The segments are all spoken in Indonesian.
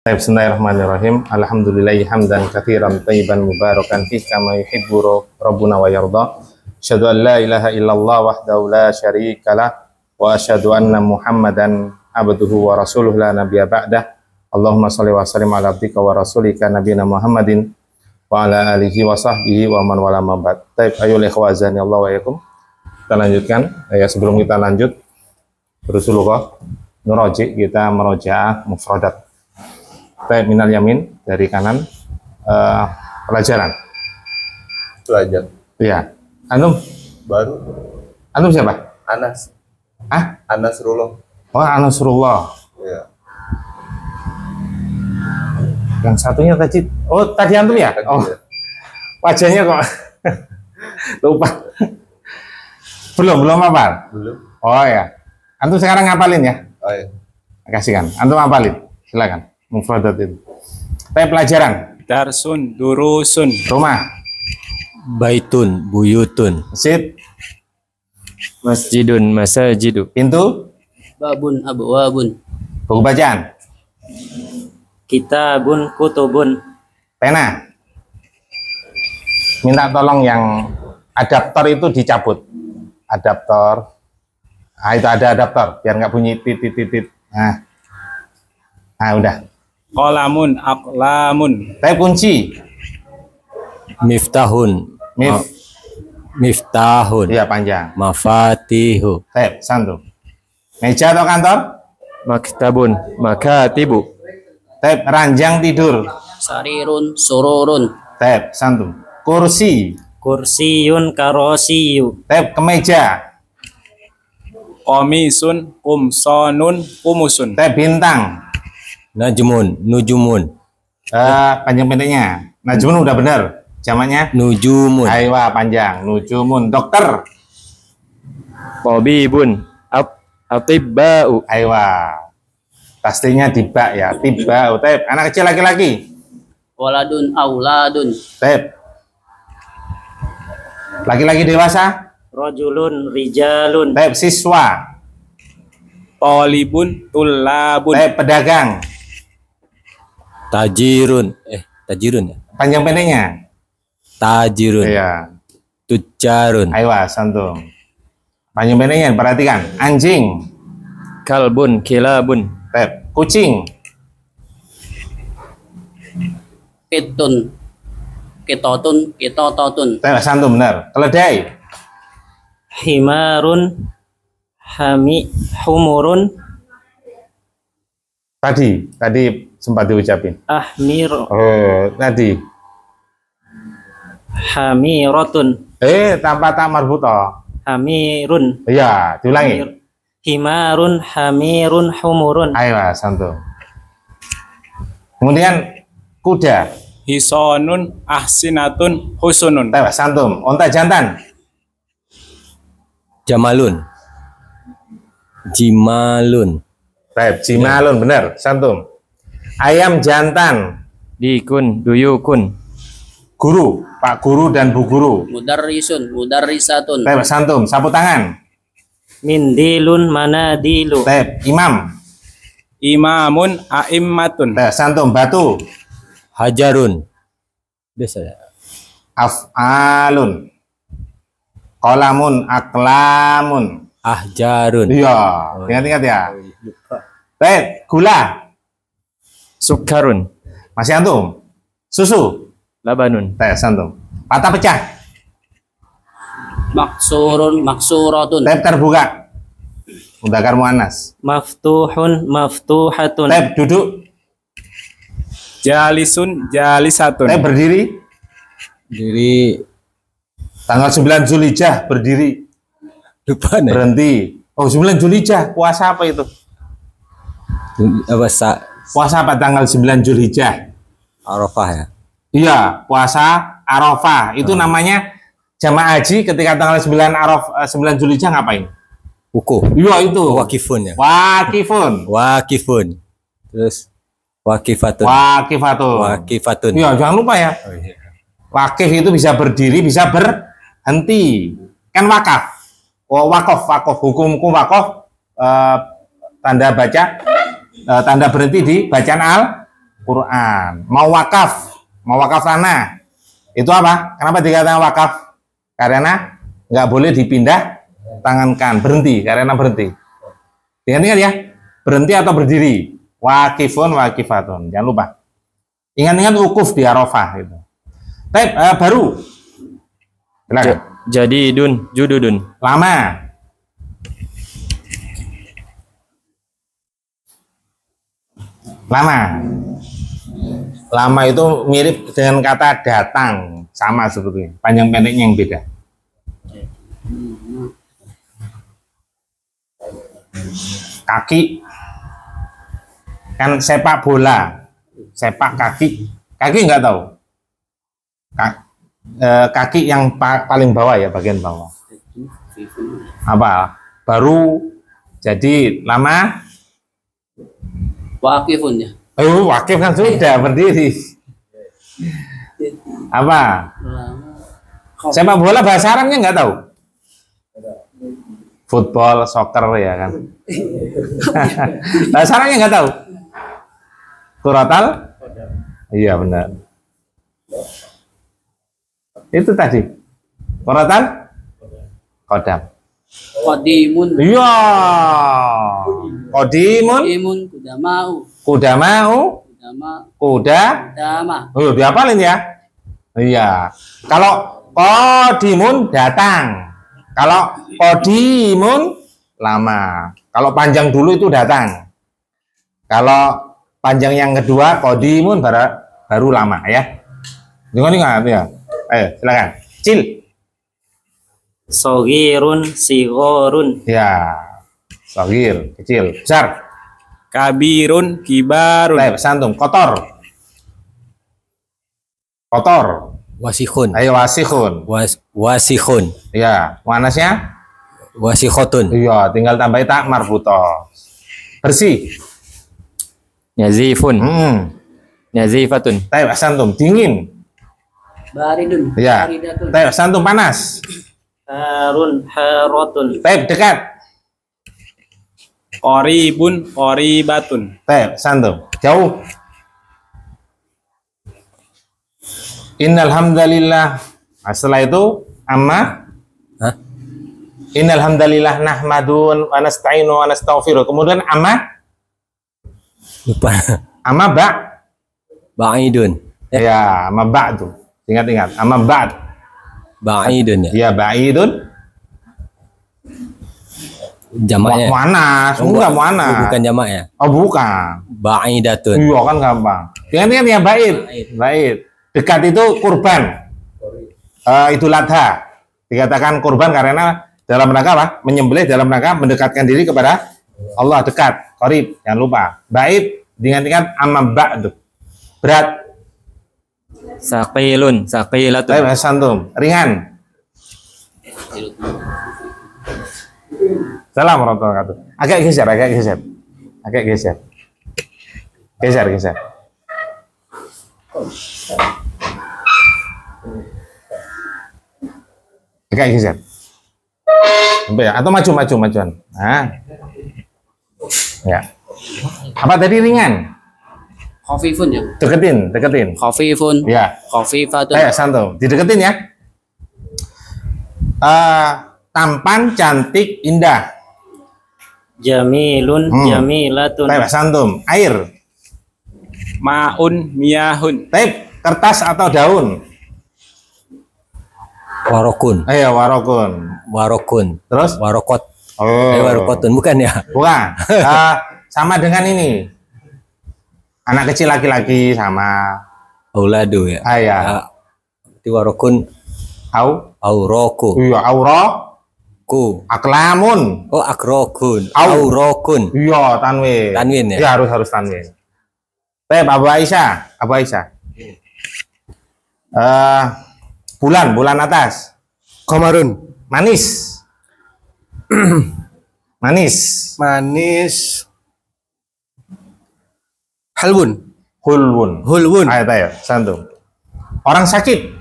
Bismillahirrahmanirrahim. Alhamdulillahi hamdan katsiran thayyiban mubarakan fih kama yuhibbu rabbuna wa yarda. Asyhadu an la ilaha illallah wahdahu la syarikalah wa asyhadu anna Muhammadan abduhu wa rasuluhu la nabiyya ba'dah. Allahumma shalli wa sallim ala abdika wa rasulika nabiyina Muhammadin wa ala alihi wa sahbihi wa man wala ma ba'd. Taib ayyuhal ikhwazani Allah wa yakum. Kita lanjutkan. Sebelum kita lanjut Rasulullah nuraji, kita merojaah mufradat. Taib minal yamin, dari kanan. Pelajaran. Iya. Antum? Baru. Antum siapa? Anas. Anasrullah. Oh, Anasrullah. Iya. Yang satunya tadi. Oh, tadi antum ya? Oh. Wajahnya kok lupa. Belum hafal? Belum. Oh ya. Antum sekarang ngapalin ya? Oh iya. Kasihkan. Antum ngapalin. Silakan. Mufradat itu. Pelajaran. Darsun, durusun. Rumah. Baitun, buyutun. Masjid. Masjidun, masajidu. Pintu. Babun, abwabun. Buku bacaan. Kitabun, kutubun. Pena. Minta tolong yang adaptor itu dicabut. Adaptor. Nah, itu ada adaptor biar nggak bunyi titit. Nah, udah. Qalamun, aqlamun. Tapi kunci. Miftahun. Miftahun. Iya, panjang. Mafatihu. Tep, santu. Meja atau kantor? Maktabun, makatibu. Tep, ranjang tidur. Sarirun, sururun. Tep, santu. Kursi. Kursiyun, karosiyu. Tep, kemeja. Qamisun, qumsanun, qumusun. Tep, bintang. Najmun, nujumun. Panjang pendeknya. Najmun udah bener. Jamaknya? Nujumun. Aywa, panjang. Nujumun. Dokter. Tabibun, atibba'u. Aywa. Pastinya tiba ya. Tiba. Tep, anak kecil laki-laki. Waladun, auladun. Tep. Laki-laki dewasa. Rajulun, rijalun. Tep, siswa. Talibun, tullabun. Tep, pedagang. Tajirun. Tajirun ya? Panjang pendeknya. Tajirun. Iya. Tujarun. Aywa, santum. Panjang pendeknya, perhatikan. Anjing. Kalbun, kilabun. Tep, kucing. Kitun, kitotun, kitototun. Tep, santum benar. Keledai. Himarun, humurun. Tadi sempat diucapin. Ahmir, Oh, tadi. hamirotun. Tanpa tak marbutoh. Hamirun. Iya, diulangi. Himarun, hamirun, humurun. Ayo, santum. Kemudian kuda. Hisonun, ahsinatun, husunun. Tep, santum. Onta jantan. Jamalun. Jimalun. Tep, jimalun, benar. Santum. Ayam jantan. Dikun, duyukun. Guru. Pak guru dan bu guru. Mudarrisun, mudarrisatun. Tep, santum. Sapu tangan. Mindilun, manadilu. Tep, imam. Imamun, a'immatun. Tep, santum. Batu. Hajarun. Biasa ya. Af'alun. Qalamun, aklamun. Ahjarun. Iya, ingat-ingat ya. Tep, gula. Sukarun. Masih antum. Susu. Labanun. Tep, santum. Patah pecah. Maksurun, maksuratun. Tep, terbuka. Mudzakkar muannas. Maftuhun, maftuhatun. Tep, duduk. Jalisun, jalisatun. Tep, berdiri. Diri Tanggal 9 Zulhijjah berdiri. lupa nih. Berhenti. Oh, 9 Zulhijjah. Puasa apa itu? Apa Puasa apa tanggal 9 Zulhijjah? Arafah ya. Iya, puasa Arafah. Itu namanya jamaah haji ketika tanggal 9 Zulhijjah ngapain? Wukuh. Iya, itu. Wakifun ya. Wakifun. Wakifun. Terus wakifatun. Wakifatun. Wakifatun. Iya, jangan lupa ya. Oh, iya. Wakif itu bisa berdiri, bisa berhenti. Kan wakaf. Oh, wakof. Hukum wakof. Tanda baca, tanda berhenti di bacaan Quran. Mau wakaf tanah. Itu apa? Kenapa dikatakan wakaf? Karena nggak boleh dipindah tangankan, berhenti, karena berhenti. Ingat-ingat ya, berhenti atau berdiri. Wakifun, wakifatun. Jangan lupa. Ingat-ingat wukuf di Arafah itu. Baru. Silakan. Jadidun, jududun. Lama. Lama itu mirip dengan kata datang, sama sebetulnya. Panjang pendeknya yang beda. Kaki kan sepak bola, sepak kaki nggak tahu. Kaki yang paling bawah ya, bagian bawah. Apa? Baru jadi lama. Wakifun ya. Wakif kan sudah berdiri. Apa? Sepak bola bahasa Arabnya nggak tahu. Football, soccer ya kan. Bahasa Arabnya nggak tahu. Kuratal? Iya benar. Itu tadi. Kuratal? Kodam. Qadimun. Iya. Qadimun. Qadimun kudamau. Kudamau. Kuda. Dama. Oh, dihafalin ya. Iya. Kalau qadimun datang. Kalau qadimun lama. Kalau panjang dulu itu datang. Kalau panjang yang kedua qadimun baru lama ya. Dengar ya. Ayo, silakan. Cil. Sogirun, sigorun. Ya. Sogir, kecil. Besar. Kabirun, kibarun. Santum. Kotor. Wasikhun. Ayo wasikhun. Wasikhun. Ya, muannasnya? Wasikhotun. Iya, tinggal tambahin tak marbutoh. Bersih. Yazifun, yazifatun. Santum. Dingin. Baridun. Ya. Baridatun. Santum. Panas. Harun, harotun. Dekat. Qoribun, qoribatun. Santum. Jauh. Innal hamdalillah. Nah, setelah itu amma. Hah? Innal hamdalillah nahmadun wa nasta'inu wa nastaghfiruh. Kemudian amma. Lupa. Amma Ba'idun. Ya, amma ba'du. Ingat. Amma ba'd. Ba'idun ya. Ya, ba'idun. Jamaknya. Muannas. Enggak muannas. Bukan jamak ya. Oh, bukan. Ba'idatun. Iya kan gampang. Ingat ya, ba'id. Dekat itu kurban. Idul Adha. Dikatakan kurban karena dalam rangka apa? Menyembelih dalam rangka mendekatkan diri kepada Allah, dekat, qarib. Jangan lupa. Ba'id diingat-ingat amma ba'du. Berat. Saqilun, saqilatun. Santum. Ringan. Salam warahmatullahi wabarakatuh. Agak geser. Geser. Agak geser. Atau majuan. Nah. Ya. Apa tadi ringan? Khafifun ya. Deketin. Khafifun. Ya. Khafifatun. Santum. Dideketin ya. Tampan, cantik, indah. Jamilun, jamilatun. Santum. Air. Ma'un, miyahun. Kertas atau daun. Warokun. Warokun. Terus? Warokot. Oh. Warokotun bukan ya? Bukan. Sama dengan ini. Anak kecil laki-laki sama. Auladu ya. Ya. Di warokun. Auroku. Iya, Ku. Aklamun. Oh, akrokun. Aurokun. Iya, tanwin. Tanwin ya? Iya, harus tanwin. Abu Aisyah. Bulan atas. Komarun. Manis. Halwun. Hulwun. Ayo, santum. Orang sakit.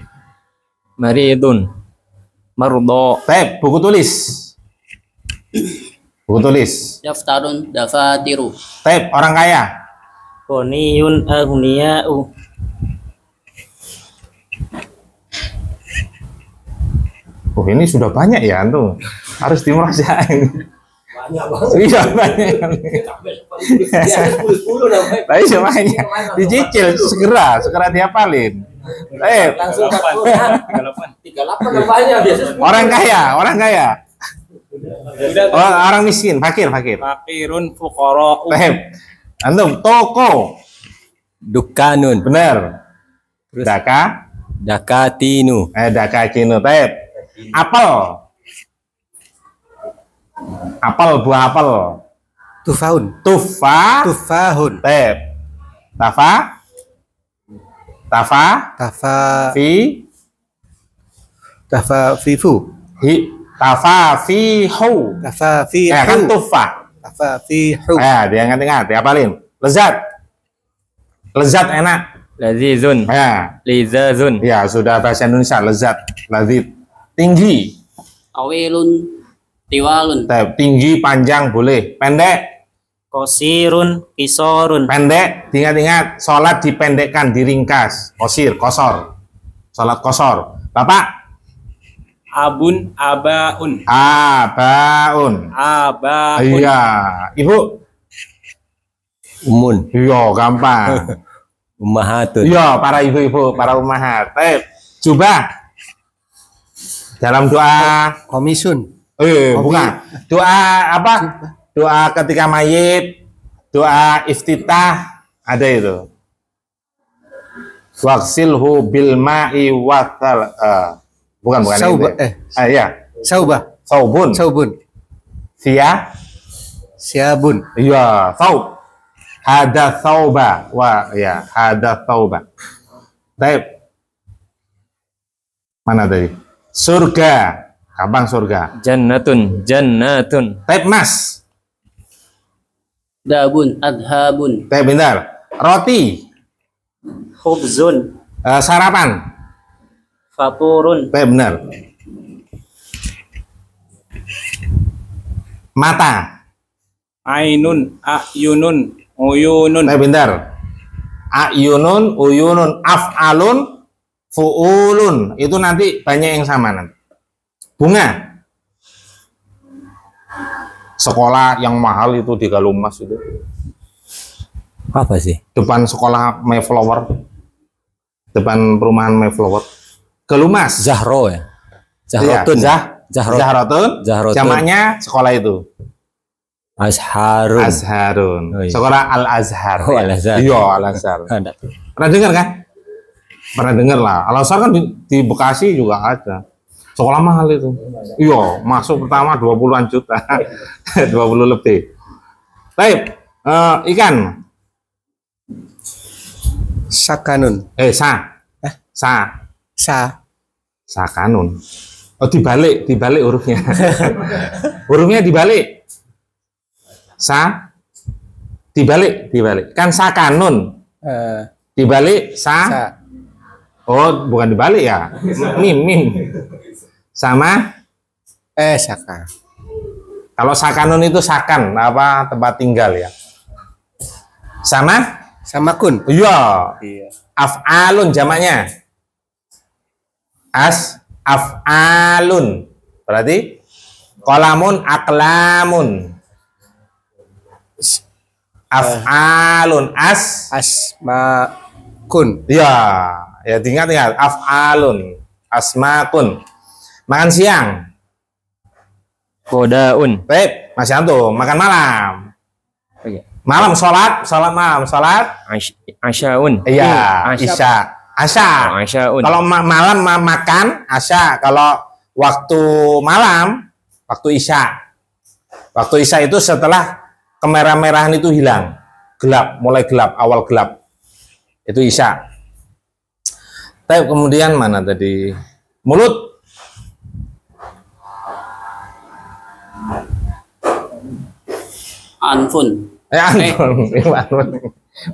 Maridun, mardo. Buku tulis. Daftarun, dafatiru. Orang kaya. Ghaniyun aghniya'u. Oh ini sudah banyak ya antum. Harus dimerasain. Banyak banget. Iya banyak. Tapi semuanya dicicil segera dihafalin. Langsung 38 banyak biasa. Orang kaya. Orang miskin, fakir. Fakirun fuqara'u. Antum toko. Dukanun. Benar. Terus dakatinu. Dakatinu. Apel, buah apel. Tufaun. Tufahun. Tafa. Tafafifu. Tafafihu. Kan tufah. Tafafihu. Dia ingat, diapalin. Lezat enak. Lazizun. Lizazun. Ya, sudah bahasa Indonesia. Lezat, lazid. Tinggi. Tawilun tiwalun. Tinggi, panjang boleh. Pendek. Qasirun qisarun. Pendek, ingat-ingat. Sholat dipendekkan, diringkas. Kosor. Sholat kosor. Bapak. Abun abaun. Abaun. Iya. Ibu. Umun. Iya, gampang. Ummahatun. Iya, para ibu-ibu, para ummahat. Jubah. Dalam doa Komisun. bukan. Doa apa? Doa ketika mayit, doa iftitah ada itu. Waqsilhu bil ma'i watal. Bukan Sauba, itu. Iya. Saubun. Siabun. Iya, saub. Hada sauba. Hada sauba. Baik. Mana tadi? Surga. Kapan surga? Jannatun. Taib mas. Dabun adhabun. Taib bentar. Roti. Khubzun. Sarapan. Faturun. Taib benar. Mata. Ainun ayunun uyunun. Taib bentar. Ayunun, uyunun, af'alun, fu'ulun. Itu nanti banyak yang sama nanti. Bunga. Sekolah yang mahal itu di Galumas itu. Apa sih? Depan sekolah Mayflower. Depan perumahan Mayflower. Galumas. Zahro ya. Iya, Zahratun. Jamaknya sekolah itu. Azharun. Oh, iya. Sekolah Al-Azhar. Oh, Al-Azhar. Iya, Al-Azhar. Pernah dengar kan? Pernah dengar lah. Al-Azhar kan di Bekasi juga ada. Sekolah mahal itu. Iya, masuk pertama 20-an juta. 20 lebih. Baik, ikan. Sakanun. Sakanun. Oh, dibalik hurufnya. Hurufnya dibalik. Dibalik. Kan sakanun. Dibalik Oh, bukan dibalik ya. Mim. Sama Saka. kalau sakanun itu sakan, apa tempat tinggal ya. Sama kun. Iya. Af'alun jamaknya. Af'alun. Berarti qalamun aqlamun. Af'alun Asmakun. Iya, ya ingat af'alun asmakun. Makan siang. Kodaun. Baik, Mas Yanto, makan malam. Malam sholat malam, Asyaun. Iya, isya. Asyaun. Kalau malam makan asya, kalau waktu malam, waktu isya. Waktu isya itu setelah kemerah-merahan itu hilang. Gelap, mulai gelap, awal gelap. Itu isya. Tapi kemudian mana tadi? Mulut. Anfun. Anfun.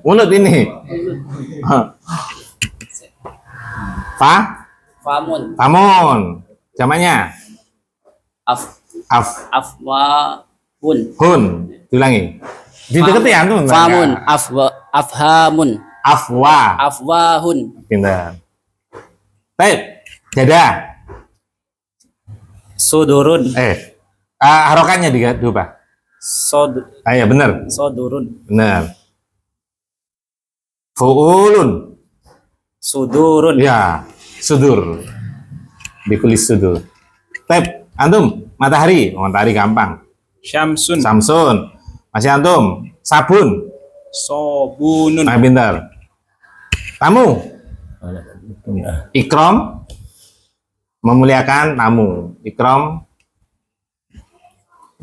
Mulut ini. Famun. Jamaknya. Afwahun. Hun. Diulangi. Didekati antum. Famun. Afhamun. Afwa. Afwahun. Pintar. Baik. Dada. Sudurun. Harokannya diubah. Iya benar. Sodurun. Benar. Fu'ulun. Sudurun. Ya, sudur. Bikulis sudur. Baik. Antum, matahari. Matahari gampang. Syamsun. Samsun. Masih antum. Sabun. Sobunun. Pintar. Tamu. Ikram. Memuliakan tamu. Ikram.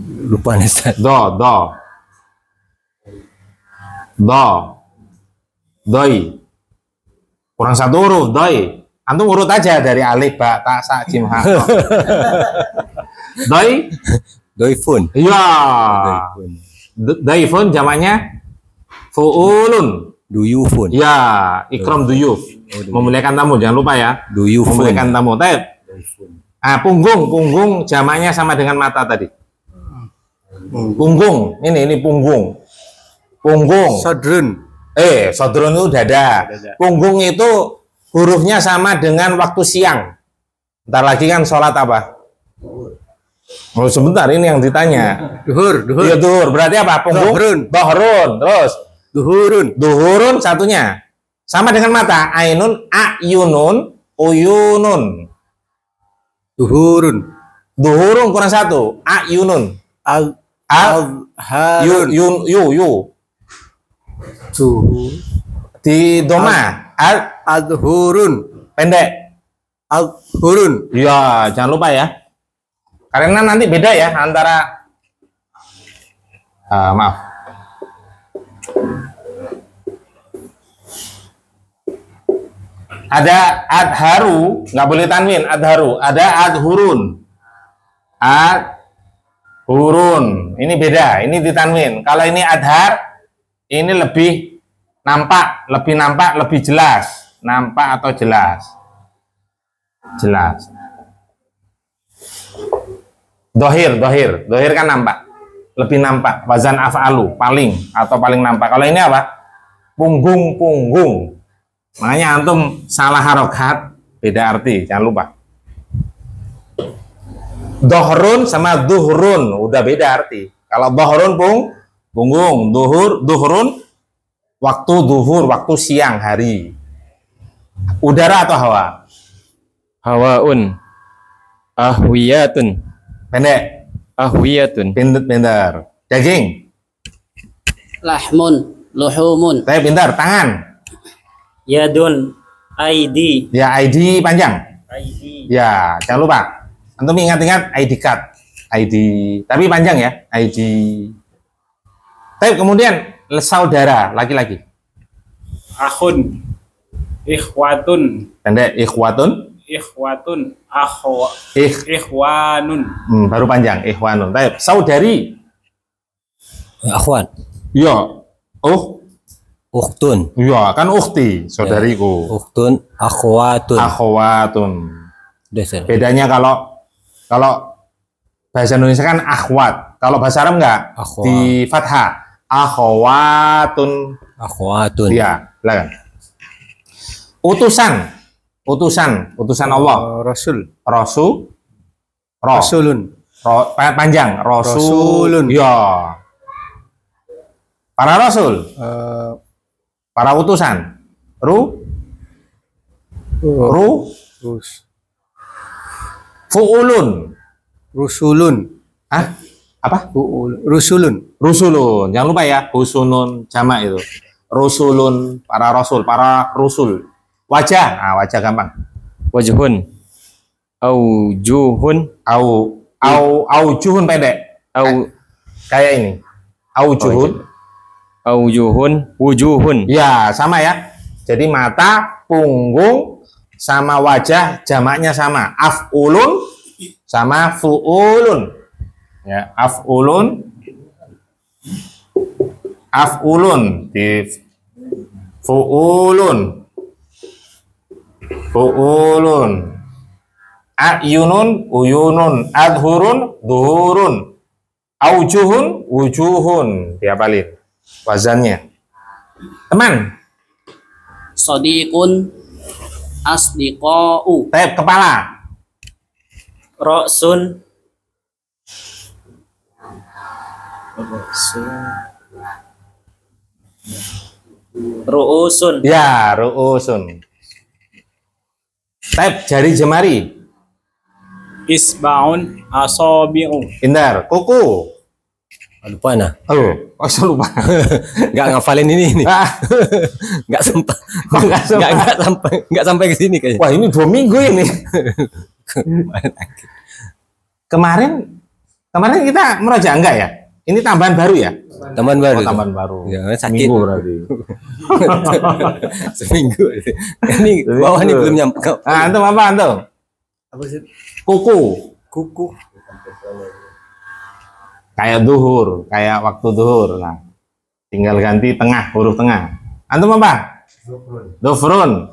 Lupa nih Ustaz. Do. Doi. Kurang satu huruf. Doi. Antum urut aja dari alif, ba, ta, sa, jim, ha. Doi. Doifun. Iya. Doifun. Doifun jamaknya fu'ulun. Duyufun. Ya, ikram duyuf. Memuliakan tamu, jangan lupa ya. Duyufun. Memuliakan tamu. Punggung jamaknya sama dengan mata tadi. Punggung, ini punggung. Sodrun. Sodrun itu dada. Punggung itu hurufnya sama dengan waktu siang. Ntar lagi kan sholat apa? Oh sebentar, ini yang ditanya. Duhur. Iya duhur, berarti apa? Punggung. Dohrun. Terus duhurun satunya sama dengan mata. Ainun, ayunun, uyunun. Duhurun kurang satu. Ayunun. Yu. Di doma. Adhurun. Pendek. Adhurun. Ya, jangan lupa ya. Karena nanti beda ya antara maaf. Ada adharu, nggak boleh tanwin, adharu. Ada adhurun. Adhurun. Ini beda, ini ditanwin. Kalau ini adhar, ini lebih nampak, lebih jelas. Nampak atau jelas? Jelas. Dohir kan nampak, lebih nampak. Wazan af'alu, paling nampak. Kalau ini apa? Punggung. Makanya antum salah harokat, beda arti, jangan lupa. Dohrun sama duhrun, udah beda arti. Kalau dohrun punggung, duhrun waktu duhur, waktu siang hari. Udara atau hawa? Hawaun. Ahwiyatun. Pendek. Ahwiyatun. Pintar. Daging. Lahmun. Luhumun. Saya pintar. Tangan. Yadun. ID. Ya, ID panjang. ID. Ya, jangan lupa. Antum ingat-ingat ID card. ID. Tapi panjang ya. ID. Tapi kemudian saudara laki-laki. Akhun. Ikhwatun. Pendek. Ikhwatun. Ikhwanun. Baru panjang. Ikhwanun. Tapi saudari. Akhwan. Ya. Ukhtun. Ya, kan ukhti, saudariku. Ukhtun, akhwatun. Akhwatun. Bedanya kalau bahasa Indonesia kan akhwat. Kalau bahasa Arab enggak? Akhwat. Di fathah. Akhwatun. Iya, silakan. Utusan Allah. Rasulun. Panjang. Rasulun. Ya. Para rasul. Para utusan. Fu'ulun. Rusulun. Apa? Rusulun. Jangan lupa ya, husunun jamak itu. Rusulun, para rasul, para rusul. Wajah, wajah gampang. Wajhun. Aujuhun. Aujuhun pendek. Kayak ini. Aujuhun, wujuhun. Ya, sama ya. Jadi mata, punggung, sama wajah, jamaknya sama. Af'ulun sama fu'ulun. Ya, af'ulun. Di fu'ulun. Ayunun, uyunun. Adhurun, duhurun. Aujuhun, wujuhun. Diapalin wazannya. Teman. Sodiqun. Asdiqa'u. Taib, kepala. Ra'sun. Ru'usun. Ya, ru'usun. Taib, jari jemari. Isbaun asabi'u. Pintar. Kuku. Lupa nah. Oh, saya lupa. Nggak ngafalin ini. Ah, Nggak sempat. nggak sempat. Nggak sampai ke sini kayaknya. Wah, ini 2 minggu ini. Kemarin kita merujuk enggak ya? Ini tambahan baru ya? Teman baru. Oh, tambahan baru. Ya, sakit. Minggu berarti. Seminggu. Ini bawah ini belum nyampe. Ah, antum apa antum? Apa sih? Kuku. Kuku. Kayak duhur, kayak waktu duhur. Nah, tinggal ganti tengah, huruf tengah. Antum apa? Dufrun.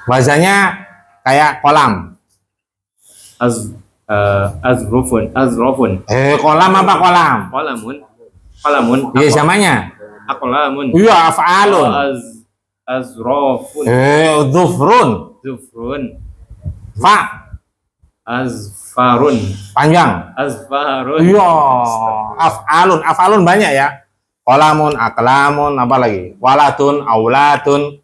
Wazannya kayak kolam. Azrufun. Kolam apa kolam? Qalamun. Iya, samanya. Aqlamun. Iya, af'alun. Azrafun. Dufrun. Zufrun. Fa. Azfarun. Panjang. Azfarun. Iya, af'alun banyak ya. Qalamun, aqlamun, apa lagi? Walatun, aulatun,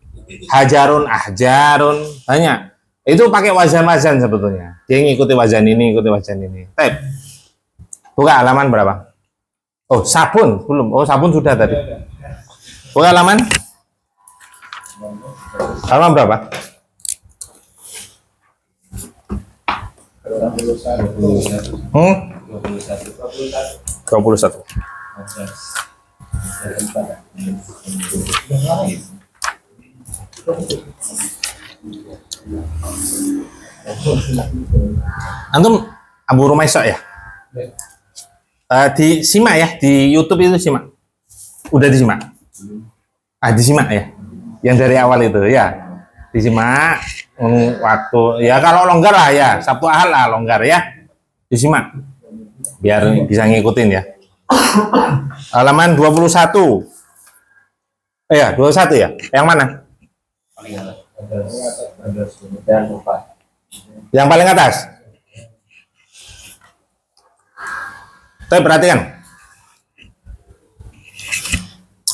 hajarun, ahjarun, banyak. Itu pakai wazan-wazan sebetulnya. Dia ngikuti wazan ini, ikuti wazan ini. Tep. Buka halaman berapa? Oh, sabun belum. Oh, sabun sudah tadi. Buka halaman. Halaman berapa? Hmm? 21. Antum Abu Rumaisa ya? Disimak ya, di YouTube itu simak. Udah disimak? Disimak ya. Yang dari awal itu ya. Disimak waktu ya, kalau longgar lah ya, Sabtu Ahad lah longgar ya. Disimak. Biar bisa ngikutin ya. Halaman 21. Ya, 21 ya. Yang mana? Yang paling atas. Tapi perhatikan.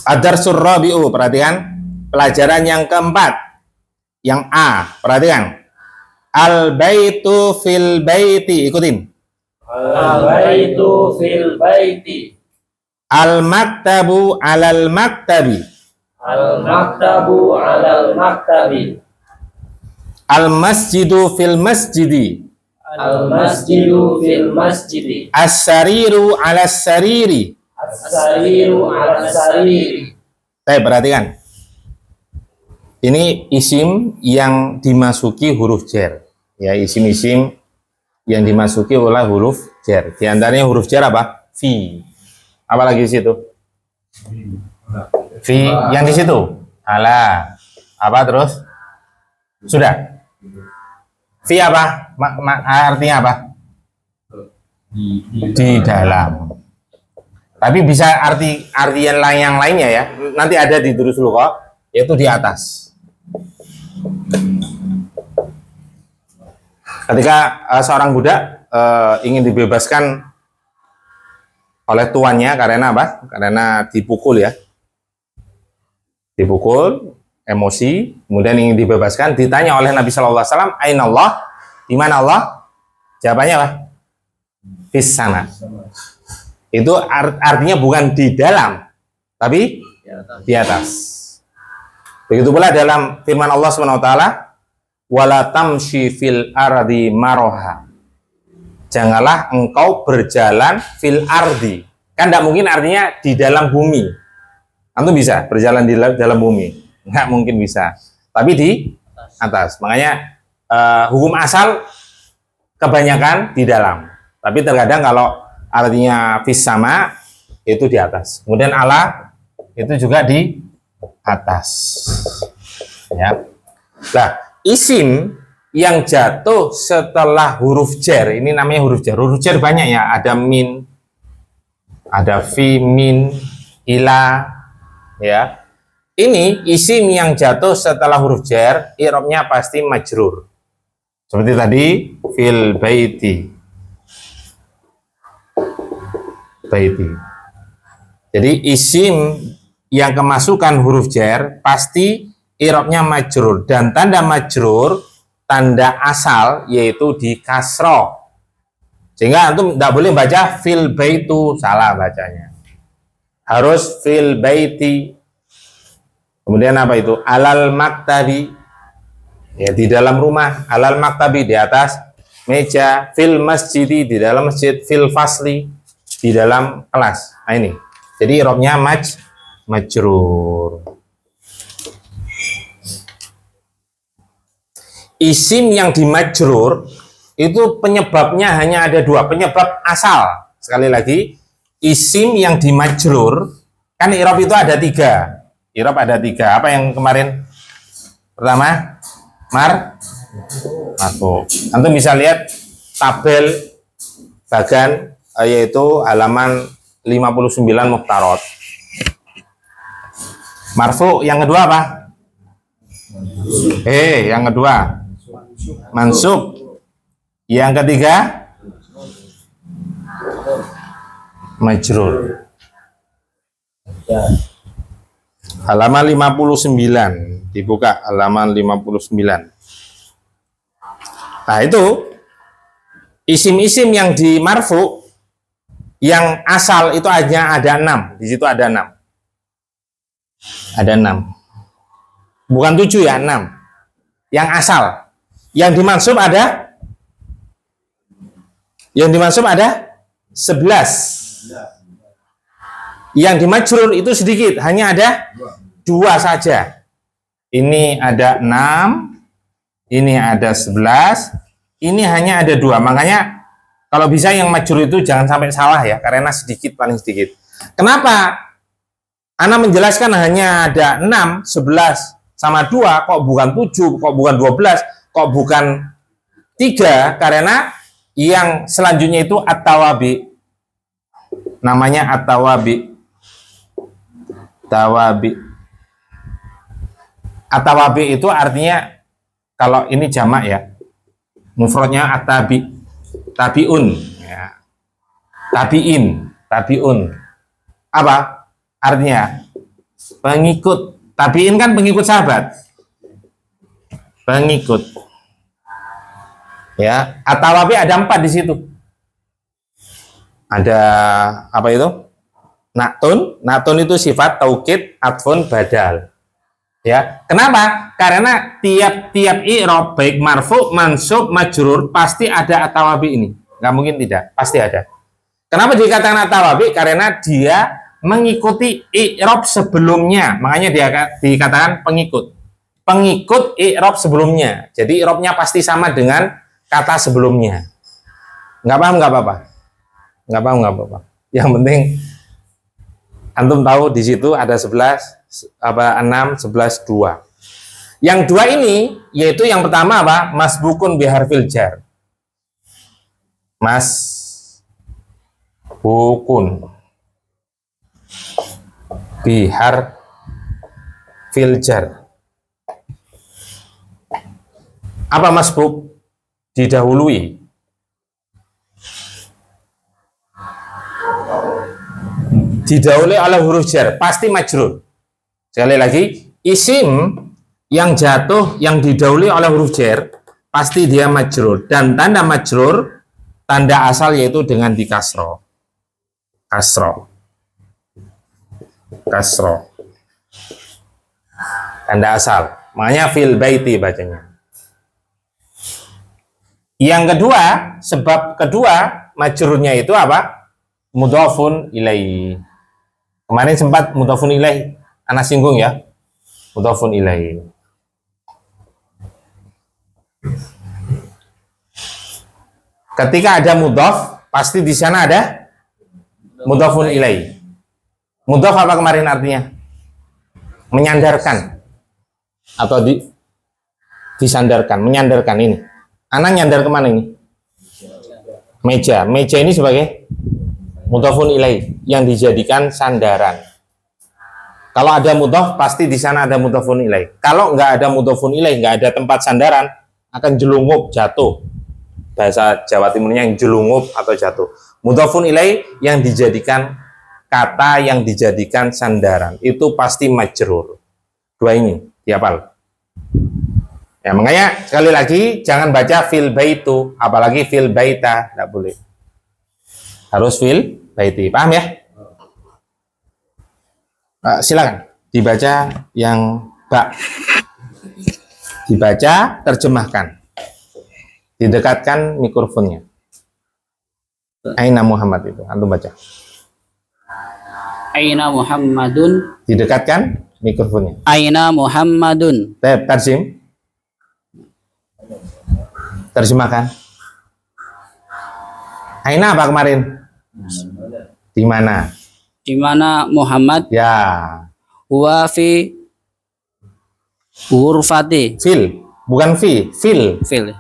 Ad-Darsul Rabi'u, perhatikan. Pelajaran yang keempat. Yang A, perhatikan. Al-baitu fil baiti, ikutin. Al-baitu fil baiti. Al-maktabu alal maktabi. Al-maktabu alal maktabi. Al-masjidu fil masjidi. Al-masjidu fil masjidi. As-sariru alas sariri. As-sariru ala sariri. Saya perhatikan. Ini isim yang dimasuki huruf jar. Ya, isim-isim yang dimasuki oleh huruf jar. Di antaranya huruf jar apa? Fi. Apalagi di situ? Fi yang di situ. Ala. Apa terus? Sudah. Fi apa? Artinya apa? Di dalam. Tapi bisa artian yang lainnya ya. Nanti ada di Durus Lughah, yaitu di atas. Ketika seorang budak ingin dibebaskan oleh tuannya karena apa? Karena dipukul ya. Dipukul, emosi, kemudian ingin dibebaskan, ditanya oleh Nabi Shallallahu Alaihi Wasallam, Aina Allah? Di mana Allah? Jawabannya apa? Fis sama. Itu artinya bukan di dalam, tapi di atas. Begitu pula dalam firman Allah SWT, wala tamshi fil ardi maroha. Janganlah engkau berjalan fil ardi. Kan tidak mungkin artinya di dalam bumi. Antum bisa berjalan di dalam bumi? Nggak mungkin bisa. Tapi di atas. Makanya hukum asal kebanyakan di dalam. Tapi terkadang kalau artinya fis sama itu di atas. Kemudian ala itu juga di atas. Ya. Nah, isim yang jatuh setelah huruf jar, ini namanya huruf jar. Huruf jar banyak ya, ada min, ada fi, min, ila, ya. Ini isim yang jatuh setelah huruf jar, i'rabnya pasti majrur. Seperti tadi, fil baiti. Baiti. Jadi isim yang kemasukan huruf jar pasti i'rabnya majrur, dan tanda majrur tanda asal yaitu di kasroh. Sehingga antum tidak boleh baca fil baitu, salah bacanya. Harus fil baiti. Kemudian apa itu? Alal maktabi, ya di dalam rumah. Alal maktabi, di atas meja. Fil masjidi, di dalam masjid. Fil fasli, di dalam kelas. Nah ini. Jadi i'rabnya majrur. Isim yang dimajrur itu penyebabnya hanya ada dua, penyebab asal. Sekali lagi, isim yang dimajrur, kan i'rab itu ada tiga. I'rab ada tiga. Apa yang kemarin? Pertama, marfu. Antum bisa lihat tabel bagan, yaitu halaman 59 Muqtarot. Marfu. Yang kedua apa? Yang kedua mansub. Yang ketiga majrur. Halaman 59, dibuka halaman 59. Nah itu isim-isim yang di marfu yang asal itu hanya ada 6. Di situ ada 6. Ada 6. Bukan 7 ya, 6. Yang asal. Yang dimansub ada 11. Yang dimajrur itu sedikit, hanya ada 2 saja. Ini ada 6, ini ada 11, ini hanya ada 2. Makanya kalau bisa yang majrur itu jangan sampai salah ya, karena sedikit, paling sedikit. Kenapa? Ana menjelaskan hanya ada 6, 11 sama 2, kok bukan 7, kok bukan 12, kok bukan 3, karena yang selanjutnya itu at-tawabi. Namanya at-tawabi. At-tawabi itu artinya, kalau ini jamak ya, mufradnya at-tabi, tabiun ya. Tabiun. Apa artinya? Pengikut. Tabiin kan pengikut sahabat. Pengikut. Ya, at-tawabi ada 4 di situ. Ada apa itu? Natun itu sifat taukid, atfun, badal. Ya, kenapa? Karena tiap-tiap i'rab baik marfu, mansub, majrur pasti ada at-tawabi ini. Nggak mungkin tidak, pasti ada. Kenapa dikatakan at-tawabi? Karena dia mengikuti i'rab sebelumnya. Makanya dia dikatakan pengikut. Pengikut i'rab sebelumnya. Jadi i'rabnya pasti sama dengan kata sebelumnya. Nggak paham nggak apa-apa. Nggak apa-apa. Yang penting antum tahu di situ ada 6, 11, 2. Yang 2 ini yaitu yang pertama apa? Masbukun biharfil jar. Masbukun biharfil jar. Apa masbuk? Didahului. Didahului oleh huruf jar, pasti majrur. Sekali lagi, isim yang jatuh yang didahului oleh huruf jar pasti dia majrur, dan tanda majrur tanda asal yaitu dengan di kasroh. Kasroh. Tanda asal. Makanya fil baiti bacanya. Yang kedua, sebab kedua majrurnya itu apa? Mudhafun ilaihi. Kemarin sempat mudhafun ilaih, ana singgung ya. Mudhafun ilaih. Ketika ada mudhaf, pasti di sana ada mudhafun ilaih. Mudhaf apa kemarin artinya? Menyandarkan atau disandarkan, menyandarkan ini. Ana nyandar kemana ini? Meja. Meja ini sebagai mudhafun ilaih yang dijadikan sandaran. Kalau ada mudhof, pasti di sana ada mudhofun ilaih. Kalau nggak ada mudhofun ilaih, nggak ada tempat sandaran, akan jelungup, jatuh. Bahasa Jawa Timurnya yang jelungup atau jatuh. Mudhofun ilaih yang dijadikan kata yang dijadikan sandaran, itu pasti majrur. Dua ini, dihafal. Ya, makanya sekali lagi, jangan baca fil baitu, apalagi fil baita, nggak boleh. Harus fil baiti, paham ya? Silakan dibaca yang bak, dibaca, terjemahkan, didekatkan mikrofonnya. Aina Muhammad itu, antum baca. Aina Muhammadun. Didekatkan mikrofonnya. Aina Muhammadun. Tarjim, terjemahkan. Aina apa kemarin? Di mana? Di mana Muhammad? Ya. Huwa fi ghurfati. Fil, bukan fi, fil. Fil.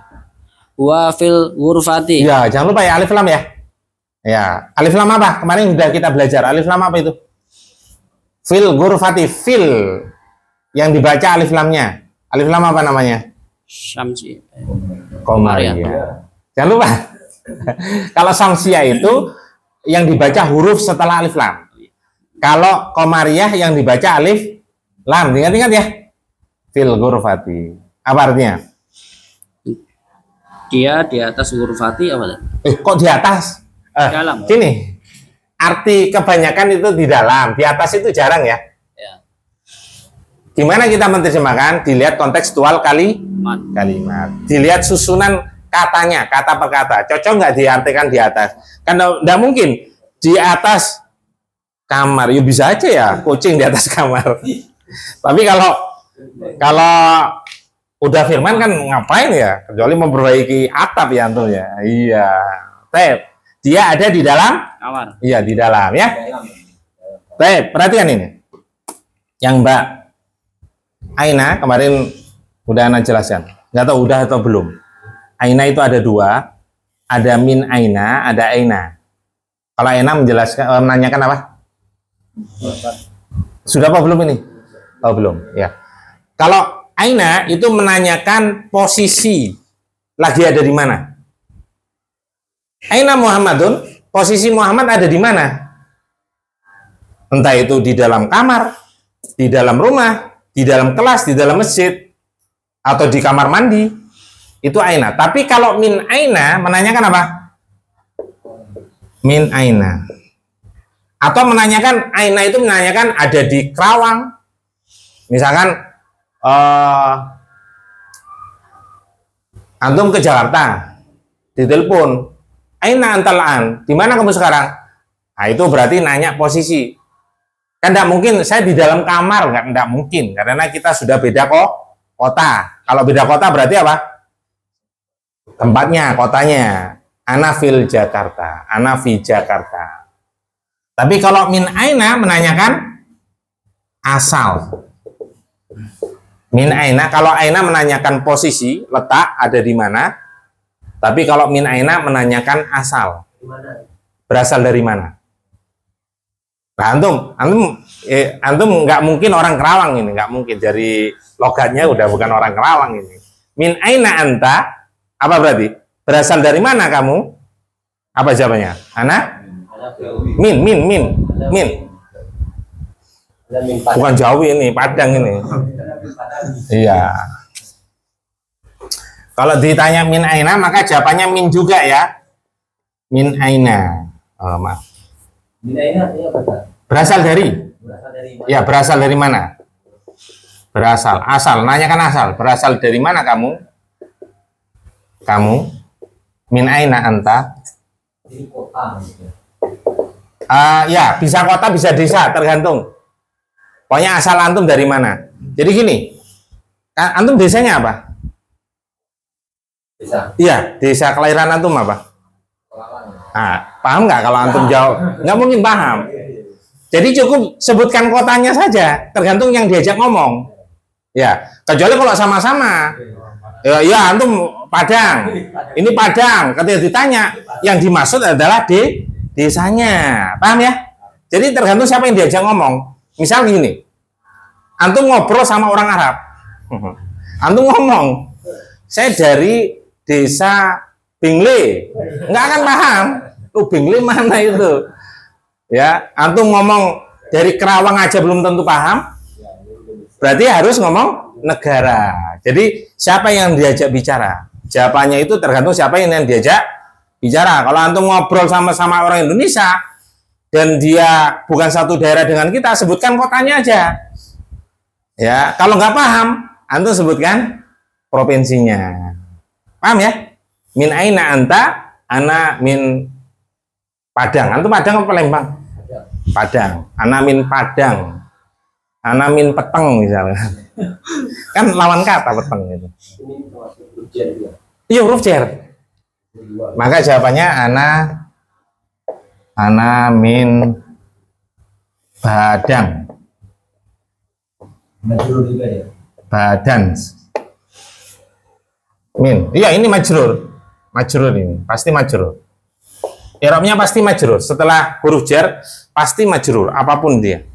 Huwa fil ghurfati. Ya, jangan lupa ya alif lam ya. Ya, alif lam apa? Kemarin sudah kita belajar. Alif lam apa itu? Fil ghurfati, fil. Yang dibaca alif lamnya. Alif lam apa namanya? Syamsi. Qamariyah. Jangan lupa. Kalau Syamsiyah itu yang dibaca huruf setelah alif lam. Kalau Qamariyah yang dibaca alif lam. Ingat-ingat ya. Fil ghurfati. Apa artinya? Dia di atas ghurfati apa? Kok di atas? Dalam. Gini. Arti kebanyakan itu di dalam. Di atas itu jarang ya. Ya. Gimana kita menerjemahkan? Dilihat kontekstual kalimat. Dilihat susunan katanya, kata per kata. Cocok nggak diartikan di atas? Karena nggak mungkin di atas kamar. Ya bisa aja ya, kucing di atas kamar. Tapi kalau udah firman kan ngapain ya? Kecuali memperbaiki atap ya antum ya. Iya. Dia ada di dalam Kamar. Iya, di dalam ya. Baik, perhatikan ini. Yang Mbak Aina kemarin udah Ana jelaskan. Nggak tahu udah atau belum. Aina itu ada dua. Ada min Aina, ada Aina. Kalau Aina menjelaskan, menanyakan apa? Sudah apa belum ini? Oh, belum, ya. Kalau Aina itu menanyakan posisi. Lagi ada di mana? Aina Muhammadun, posisi Muhammad ada di mana? Entah itu di dalam kamar, di dalam rumah, di dalam kelas, di dalam masjid, atau di kamar mandi. Itu Aina. Tapi kalau min Aina menanyakan apa? Min Aina. Atau menanyakan, Aina itu menanyakan ada di Kerawang. Misalkan antum ke Jakarta, ditelepon, Aina antalaan, di mana kamu sekarang? Nah, itu berarti nanya posisi. Kan tidak mungkin saya di dalam kamar, tidak mungkin, karena kita sudah beda kota. Kalau beda kota berarti apa? Tempatnya, kotanya. Ana fil Jakarta, ana fi Jakarta. Tapi kalau min Aina menanyakan asal. Min Aina, kalau Aina menanyakan posisi, letak, ada di mana. Tapi kalau min Aina menanyakan asal, berasal dari mana? Nah, antum nggak mungkin orang Kerawang ini, nggak mungkin. Dari logatnya udah bukan orang Kerawang ini. Min Aina anta, apa berarti? Berasal dari mana kamu? Apa jawabannya? Ana? Min. Bukan Jawi ini, Padang ini. Iya. Kalau ditanya min aina, maka jawabannya min juga ya. Min aina. Oh, maaf. Min aina artinya apa? Berasal dari? Berasal dari mana? Ya, berasal dari mana? Berasal. Asal. Nanyakan asal. Berasal dari mana kamu? Kamu? Min aina anta? Dari kota. Ya, bisa kota, bisa desa, tergantung. Pokoknya asal antum dari mana. Jadi gini, antum desanya apa? Desa. Iya, desa kelahiran antum apa? Nah, paham nggak kalau antum jawab? Nggak mungkin paham. Jadi cukup sebutkan kotanya saja, tergantung yang diajak ngomong. Ya, kecuali kalau sama-sama. Ya, antum Padang. Ini Padang. Ketika ditanya, yang dimaksud adalah desanya. Paham ya? Jadi tergantung siapa yang diajak ngomong. Misal gini, Antum ngobrol sama orang Arab. Antum ngomong, saya dari desa Bingle, nggak akan paham. Bingle mana itu? Ya, antum ngomong dari Kerawang aja belum tentu paham. Berarti harus ngomong negara. Jadi siapa yang diajak bicara? Jawabannya itu tergantung siapa yang diajak bicara. Kalau antum ngobrol sama orang Indonesia dan dia bukan satu daerah dengan kita, sebutkan kotanya aja. Ya, kalau nggak paham, antum sebutkan provinsinya. Paham ya? Min aina anta? Ana min Padang. Antum Padang apa Palembang? Padang. Ana min Padang. Ana min Peteng misalnya. Kan lawan kata Peteng itu. Iya, huruf jar. Maka jawabannya ana min Badang. Badan. Min. Iya, ini majrur. Majrur ini, pasti majrur. I'rabnya pasti majrur. Setelah huruf jar pasti majrur apapun dia.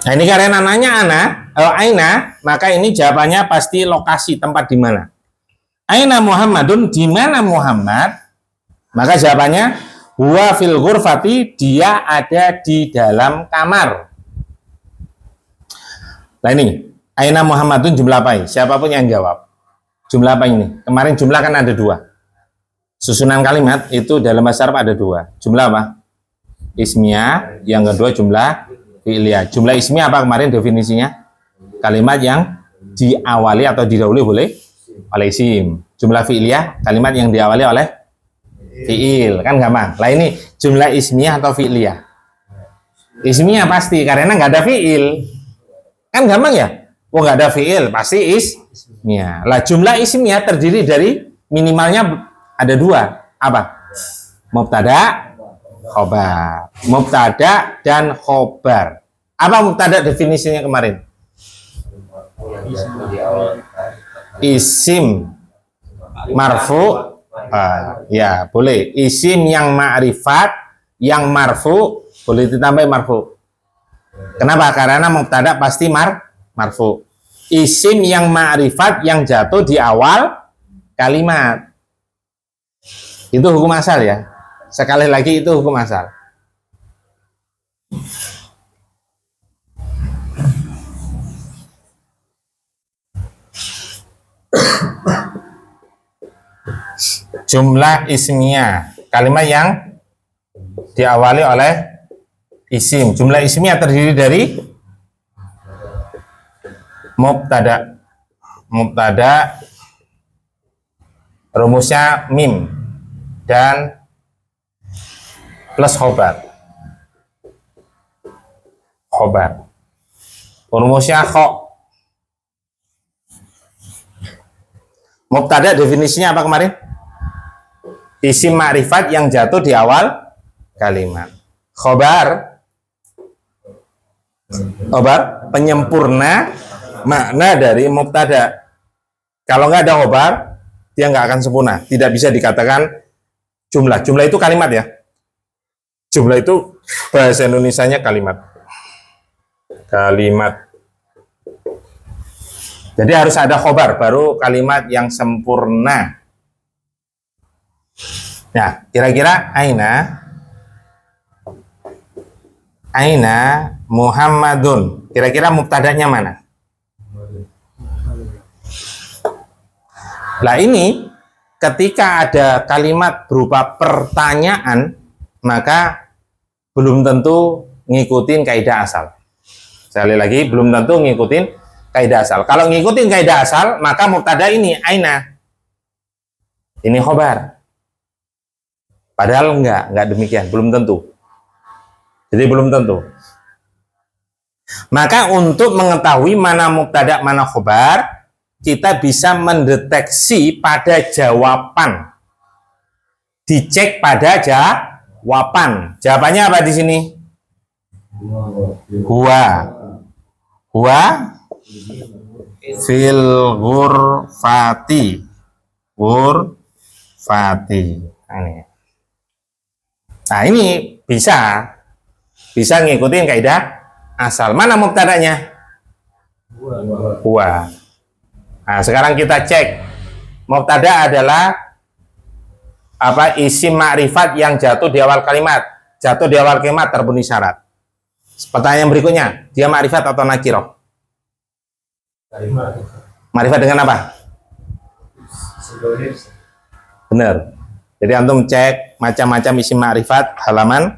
Nah, ini karena nanya aina, maka ini jawabannya pasti lokasi tempat di mana. Aina Muhammadun, di mana Muhammad? Maka jawabannya huwa fil ghurfati, dia ada di dalam kamar. Nah ini, aina Muhammadun jumlah apa ini? Siapapun yang jawab. Jumlah apa ini? Kemarin jumlah kan ada 2. Susunan kalimat itu dalam bahasa Arab ada 2. Jumlah apa? Ismiyah, yang kedua jumlah fi'liyah. Jumlah ismiyah apa kemarin definisinya? Kalimat yang diawali atau didahului oleh isim. Jumlah fi'liyah, kalimat yang diawali oleh fi'il. Kan gampang. Lah ini jumlah ismiyah atau fi'liyah? Ismiyah pasti, karena nggak ada fi'il. Kan gampang ya? Oh, nggak ada fi'il, pasti ismiyah. Lah jumlah ismiyah terdiri dari minimalnya ada 2. Apa? Mubtada, khobar. Mubtada dan khobar. Apa mubtada definisinya kemarin? Isim marfu. Ya, boleh. Isim yang ma'rifat, yang marfu, boleh ditambah marfu. Kenapa? Karena mubtada pasti marfu. Isim yang ma'rifat yang jatuh di awal kalimat. Itu hukum asal ya. Sekali lagi itu hukum asal. Jumlah ismiyah, kalimat yang diawali oleh isim. Jumlah ismiyah terdiri dari mubtada. Mubtada rumusnya mim dan plus khobar. Khobar. Rumusnya kho. Mubtada definisinya apa kemarin? Isim ma'rifat yang jatuh di awal kalimat. Khobar penyempurna makna dari mubtada. Kalau nggak ada khobar, dia nggak akan sempurna. Tidak bisa dikatakan jumlah. Jumlah itu kalimat ya. Jumlah itu bahasa Indonesianya kalimat. Kalimat. Jadi harus ada khobar baru kalimat yang sempurna. Nah, kira-kira aina Muhammadun. Kira-kira mubtadanya mana? Lah ini ketika ada kalimat berupa pertanyaan, maka belum tentu ngikutin kaidah asal. Sekali lagi, belum tentu ngikutin kaidah asal. Kalau ngikutin kaidah asal, maka mubtada ini aina. Ini khobar. Padahal enggak demikian, belum tentu. Jadi belum tentu. Maka untuk mengetahui mana mubtada, mana khobar, kita bisa mendeteksi pada jawaban. Dicek pada jawaban. Jawabannya apa di sini? Huwa fil ghurfati. Ghurfati. Nah ini bisa bisa ngikutin kaidah asal. Mana mubtada'nya? Huwa. Nah, sekarang kita cek. Mubtada adalah apa? Isim ma'rifat yang jatuh di awal kalimat. Jatuh di awal kalimat terpenuhi syarat. Pertanyaan berikutnya, dia ma'rifat atau nakirah? Ma'rifat dengan apa? Benar. Jadi antum cek macam-macam isim ma'rifat halaman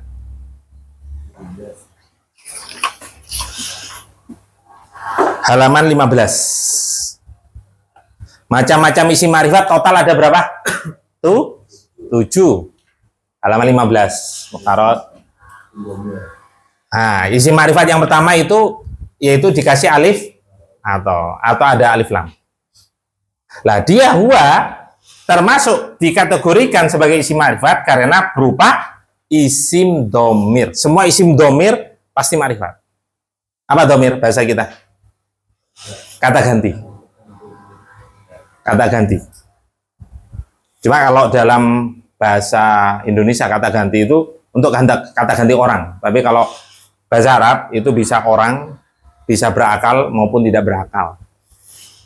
halaman 15. Macam-macam isim ma'rifat total ada berapa? Tuh 7. Halaman 15. Mukarot. Nah, isim ma'rifat yang pertama itu yaitu dikasih alif atau ada alif lam. Lah dia huwa termasuk dikategorikan sebagai isim ma'rifat karena berupa isim domir. Semua isim domir pasti ma'rifat. Apa domir bahasa kita? Kata ganti. Kata ganti. Cuma kalau dalam bahasa Indonesia kata ganti itu untuk kata ganti orang. Tapi kalau bahasa Arab itu bisa orang, bisa berakal maupun tidak berakal.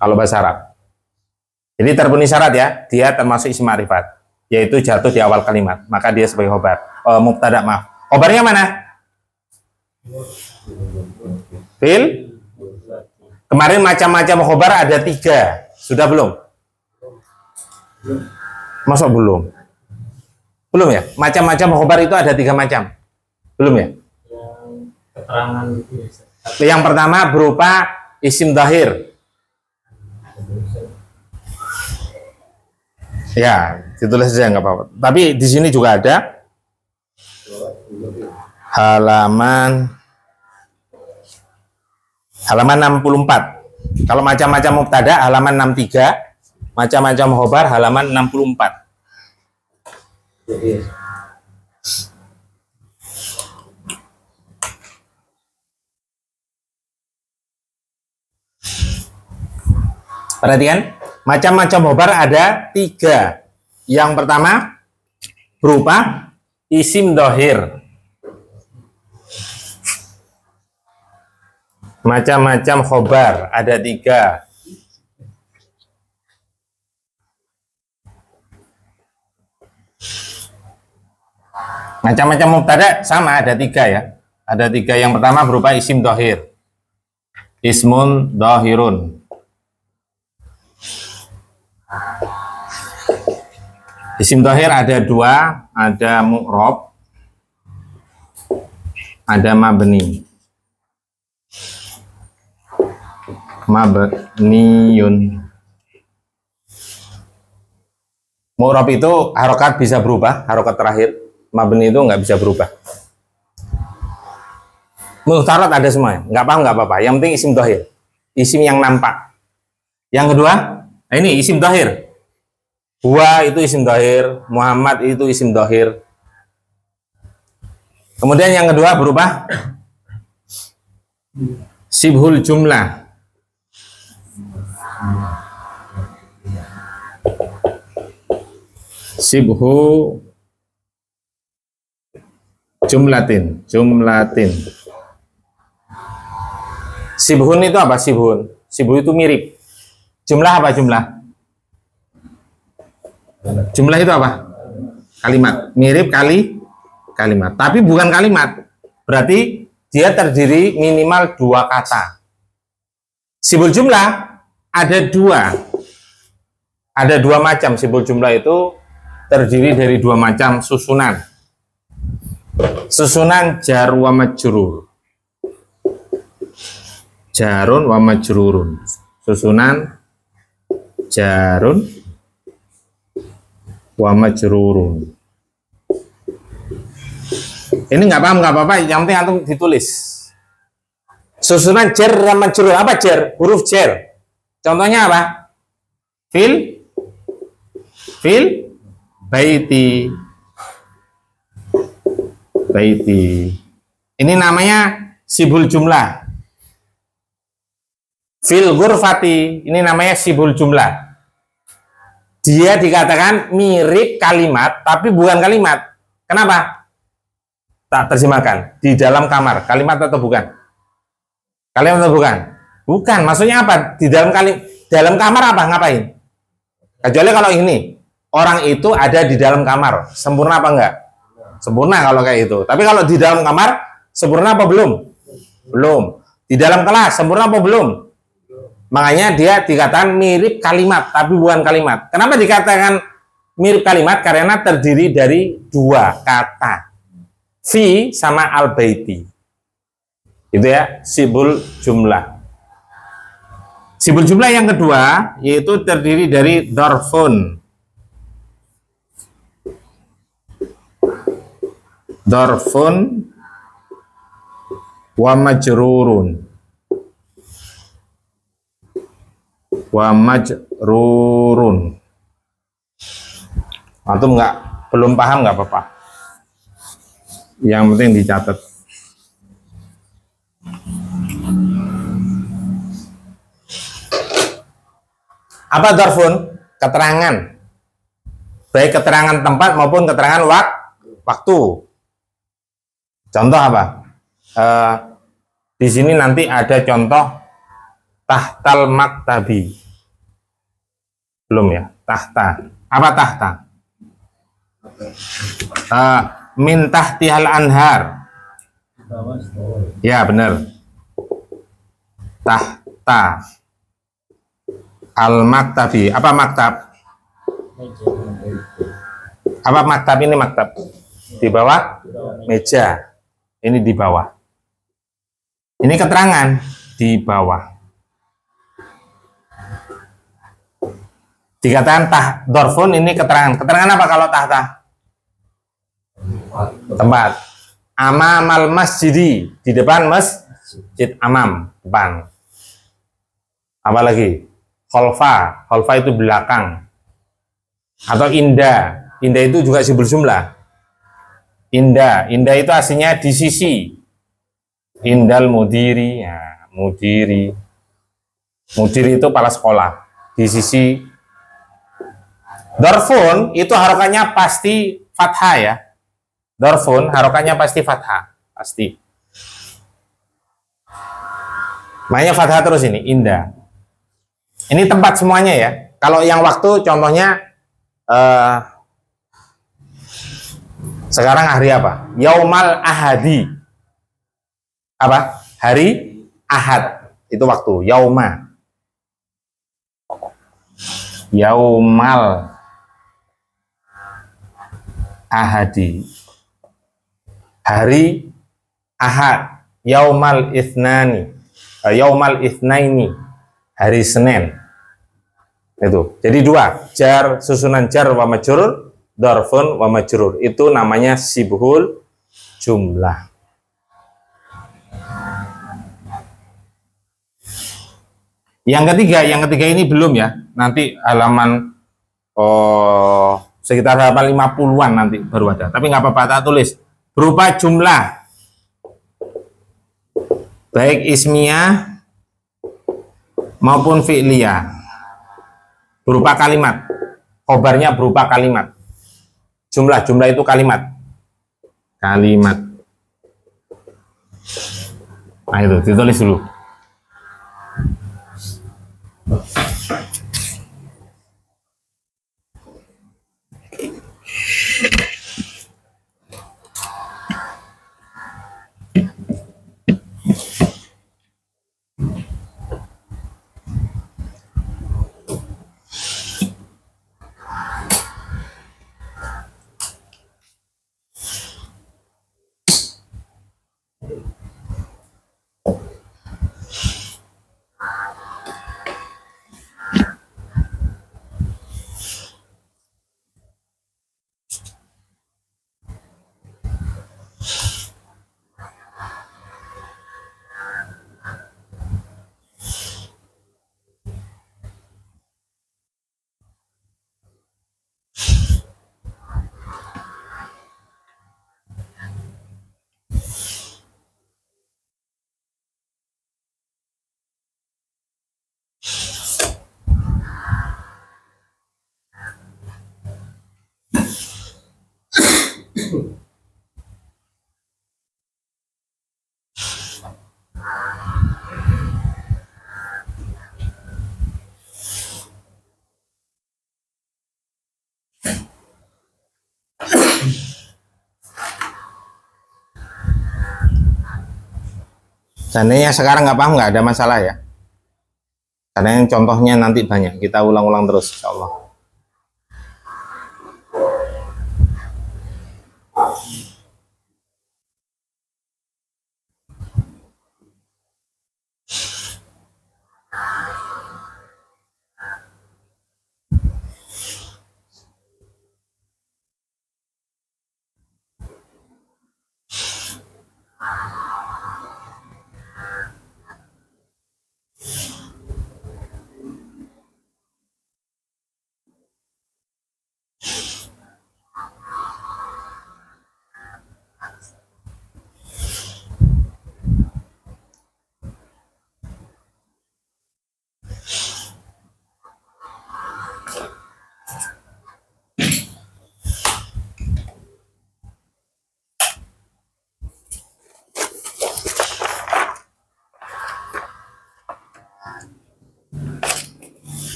Kalau bahasa Arab. Jadi terpenuhi syarat ya, dia termasuk isim ma'rifat, yaitu jatuh di awal kalimat. Maka dia sebagai khobar. Mubtada, maaf. Khobarnya mana? Fil. Kemarin macam-macam khobar ada 3. Sudah belum? Masa belum? Belum ya? Macam-macam khobar itu ada 3 macam. Belum ya? Keterangan gitu ya. Yang pertama berupa isim dhahir. Ya, ditulis saja nggak apa-apa. Tapi di sini juga ada halaman 64. Kalau macam-macam mubtada halaman 63, macam-macam khobar halaman 64. Perhatikan, macam-macam khobar ada 3. Yang pertama berupa isim dhahir. Macam-macam khobar ada 3. Macam-macam mubtada sama ada 3 ya. Ada 3. Yang pertama berupa isim dhahir. Ismun dhahirun. Isim dhahir ada 2, ada mu'rob, ada mabni. Mabniyun. Mu'rob itu harokat bisa berubah, harokat terakhir. Mabni itu nggak bisa berubah. Muhtarat ada semua, nggak paham nggak apa-apa. Yang penting isim dhahir, isim yang nampak. Yang kedua, nah ini isim dhahir. Huwa itu isim dhahir, Muhammad itu isim dhahir. Kemudian yang kedua berubah sibhul jumlah. Sibhu jumlatin. Sibhun itu apa? Sibhun itu mirip. Jumlah apa jumlah? Jumlah itu apa? Kalimat. Mirip kalimat. Tapi bukan kalimat. Berarti dia terdiri minimal 2 kata. Sibul jumlah ada 2. Ada 2 macam. Sibul jumlah itu terdiri dari 2 macam susunan. Susunan jar wa majrur. Jarun wa majrurun. Susunan jarun wa majrurun. Ini nggak paham nggak apa-apa, yang penting antum ditulis. Susunan jar dan majrur. Apa jar? Huruf jar. Contohnya apa? Fil baiti. Ini namanya sibul jumlah. Fil ghurfati, ini namanya sibul jumlah. Dia dikatakan mirip kalimat, tapi bukan kalimat. Kenapa? Tak terjemahkan. Di dalam kamar. Kalimat atau bukan? Kalimat atau bukan? Bukan. Maksudnya apa? Di dalam kamar apa? Ngapain? Kecuali kalau ini. Orang itu ada di dalam kamar. Sempurna apa enggak? Sempurna kalau kayak itu. Tapi kalau di dalam kamar, sempurna apa belum? Belum. Di dalam kelas, sempurna apa belum? Makanya dia dikatakan mirip kalimat, tapi bukan kalimat. Kenapa dikatakan mirip kalimat? Karena terdiri dari dua kata. Fi sama al-baiti. Itu ya, sibul jumlah. Sibul jumlah yang kedua, yaitu terdiri dari dorfun. Dorfun wa majrurun. Wa majrurun. Antum belum paham nggak apa-apa. Yang penting dicatat. Apa dorfun? Keterangan. Baik keterangan tempat maupun keterangan waktu. Contoh apa? Di sini nanti ada contoh tahtal maktabi. Belum ya? Tahta. Apa tahta? Min tahtihal anhar. Ya benar. Tahta al maktabi. Apa maktab? Apa maktab ini maktab? Di bawah meja. Ini di bawah. Ini keterangan di bawah. Dikatakan dorfun ini keterangan. Keterangan apa kalau tahta? Tempat. Amamal masjidi, di depan masjid, amam, depan. Apa lagi? Kholfa, kholfa itu belakang. Atau indah, indah itu juga sibul jumlah. Indah, indah itu aslinya di sisi. Indal mudiri, ya, mudiri. Mudiri itu kepala sekolah. Di sisi. Dorfun itu harokannya pasti fathah ya. Dorfun harokannya pasti fathah, pasti. Makanya fathah terus ini, indah. Ini tempat semuanya ya. Kalau yang waktu contohnya sekarang hari apa? Yaumal ahadi. Apa? Hari Ahad. Itu waktu. Yauma. Yaumal ahadi. Hari Ahad. Yaumal ithnani. Yaumal ithnaini. Hari Senin. Itu. Jadi dua. Jar, susunan jar wa majrur. Dorfun wa majrur. Itu namanya sibhul jumlah. Yang ketiga ini belum ya. Nanti halaman sekitar halaman 50-an nanti baru ada. Tapi nggak apa-apa, tak tulis. Berupa jumlah. Baik ismiyah maupun fi'liyah. Berupa kalimat. Khobarnya berupa kalimat. Jumlah itu kalimat. Kalimat. Nah itu, ditulis dulu. Seandainya sekarang nggak paham, nggak ada masalah ya. Karena yang contohnya nanti banyak, kita ulang-ulang terus insya Allah.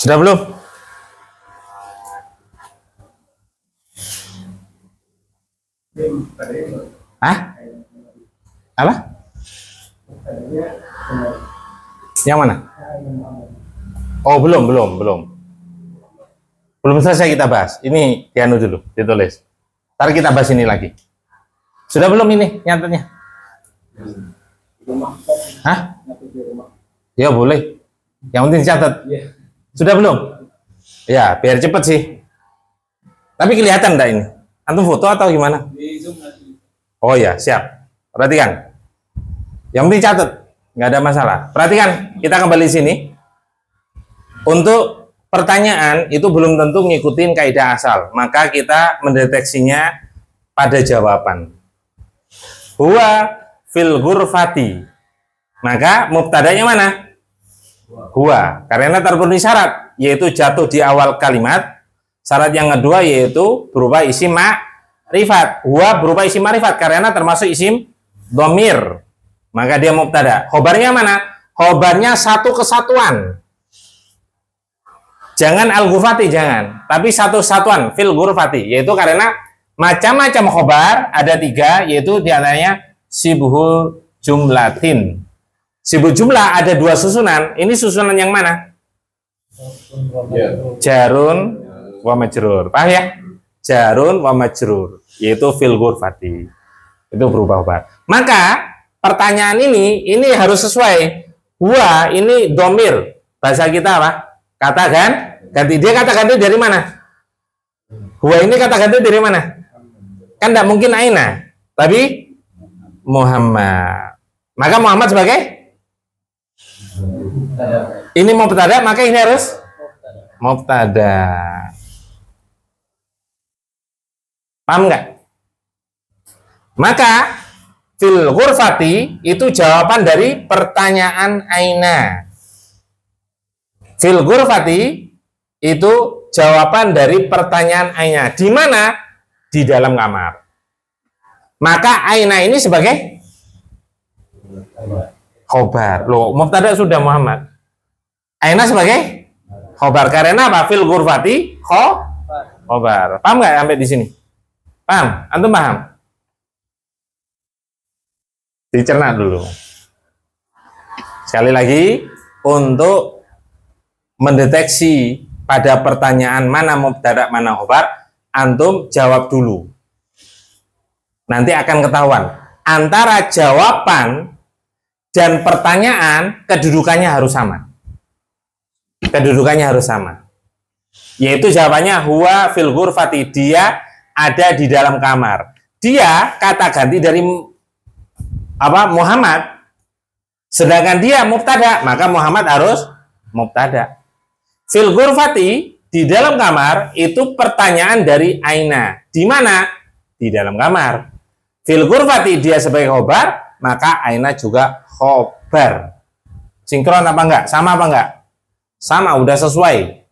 Sudah belum? Hah? Apa? Yang mana? Oh, belum. Belum selesai kita bahas. Ini dianu dulu, ditulis. Ntar kita bahas ini lagi. Sudah belum ini nyatetnya? Hah? Ya boleh. Yang penting catat. Sudah belum? Ya, biar cepet sih. Tapi kelihatan enggak ini? Antum foto atau gimana? Oh ya, siap. Perhatikan. Yang penting catat, nggak ada masalah. Perhatikan, kita kembali sini. Untuk pertanyaan itu belum tentu ngikutin kaidah asal, maka kita mendeteksinya pada jawaban. Huwa fil ghurfati. Maka mubtadanya mana? Huwa, karena terpenuhi syarat, yaitu jatuh di awal kalimat. Syarat yang kedua yaitu berupa isim ma'rifat. Huwa berupa isim ma'rifat karena termasuk isim dhamir. Maka dia mubtada. Khobarnya mana? Khobarnya satu kesatuan. Jangan al-ghurfati, jangan. Tapi satu kesatuan, fil ghurfati. Yaitu karena macam-macam khobar ada tiga, yaitu diantaranya sibhul jumlatin. Sibuk jumlah ada dua susunan. Ini susunan yang mana? Jarun wa majrur. Paham ya? Jarun wa majrur, yaitu fil ghurfati. Itu berubah ubah. Maka pertanyaan ini harus sesuai. Huwa ini domir. Bahasa kita apa? Kata ganti. Dia kata ganti dari mana? Huwa ini kata ganti dari mana? Kan tidak mungkin aina, tapi Muhammad. Maka Muhammad sebagai ini mubtada, maka ini harus mubtada. Paham nggak? Maka fil ghurfati itu jawaban dari pertanyaan aina. Fil ghurfati itu jawaban dari pertanyaan aina. Di mana? Di dalam kamar. Maka aina ini sebagai khobar. Loh, mubtada sudah Muhammad. Aina sebagai khobar. Karena apa? Fil ghurfati khobar. Paham nggak sampai di sini? Paham? Antum paham? Dicerna dulu. Sekali lagi, untuk mendeteksi pada pertanyaan mana mubtada, mana khobar, antum jawab dulu. Nanti akan ketahuan. Antara jawaban dan pertanyaan, kedudukannya harus sama. Kedudukannya harus sama. Yaitu jawabannya huwa fil ghurfati, dia ada di dalam kamar. Dia kata ganti dari apa? Muhammad. Sedangkan dia mubtada, maka Muhammad harus mubtada. Fil ghurfati, di dalam kamar, itu pertanyaan dari aina. Di mana? Di dalam kamar. Fil ghurfati, dia sebagai khobar, maka aina juga khobar. Sinkron apa enggak? Sama apa enggak? Sama, udah sesuai.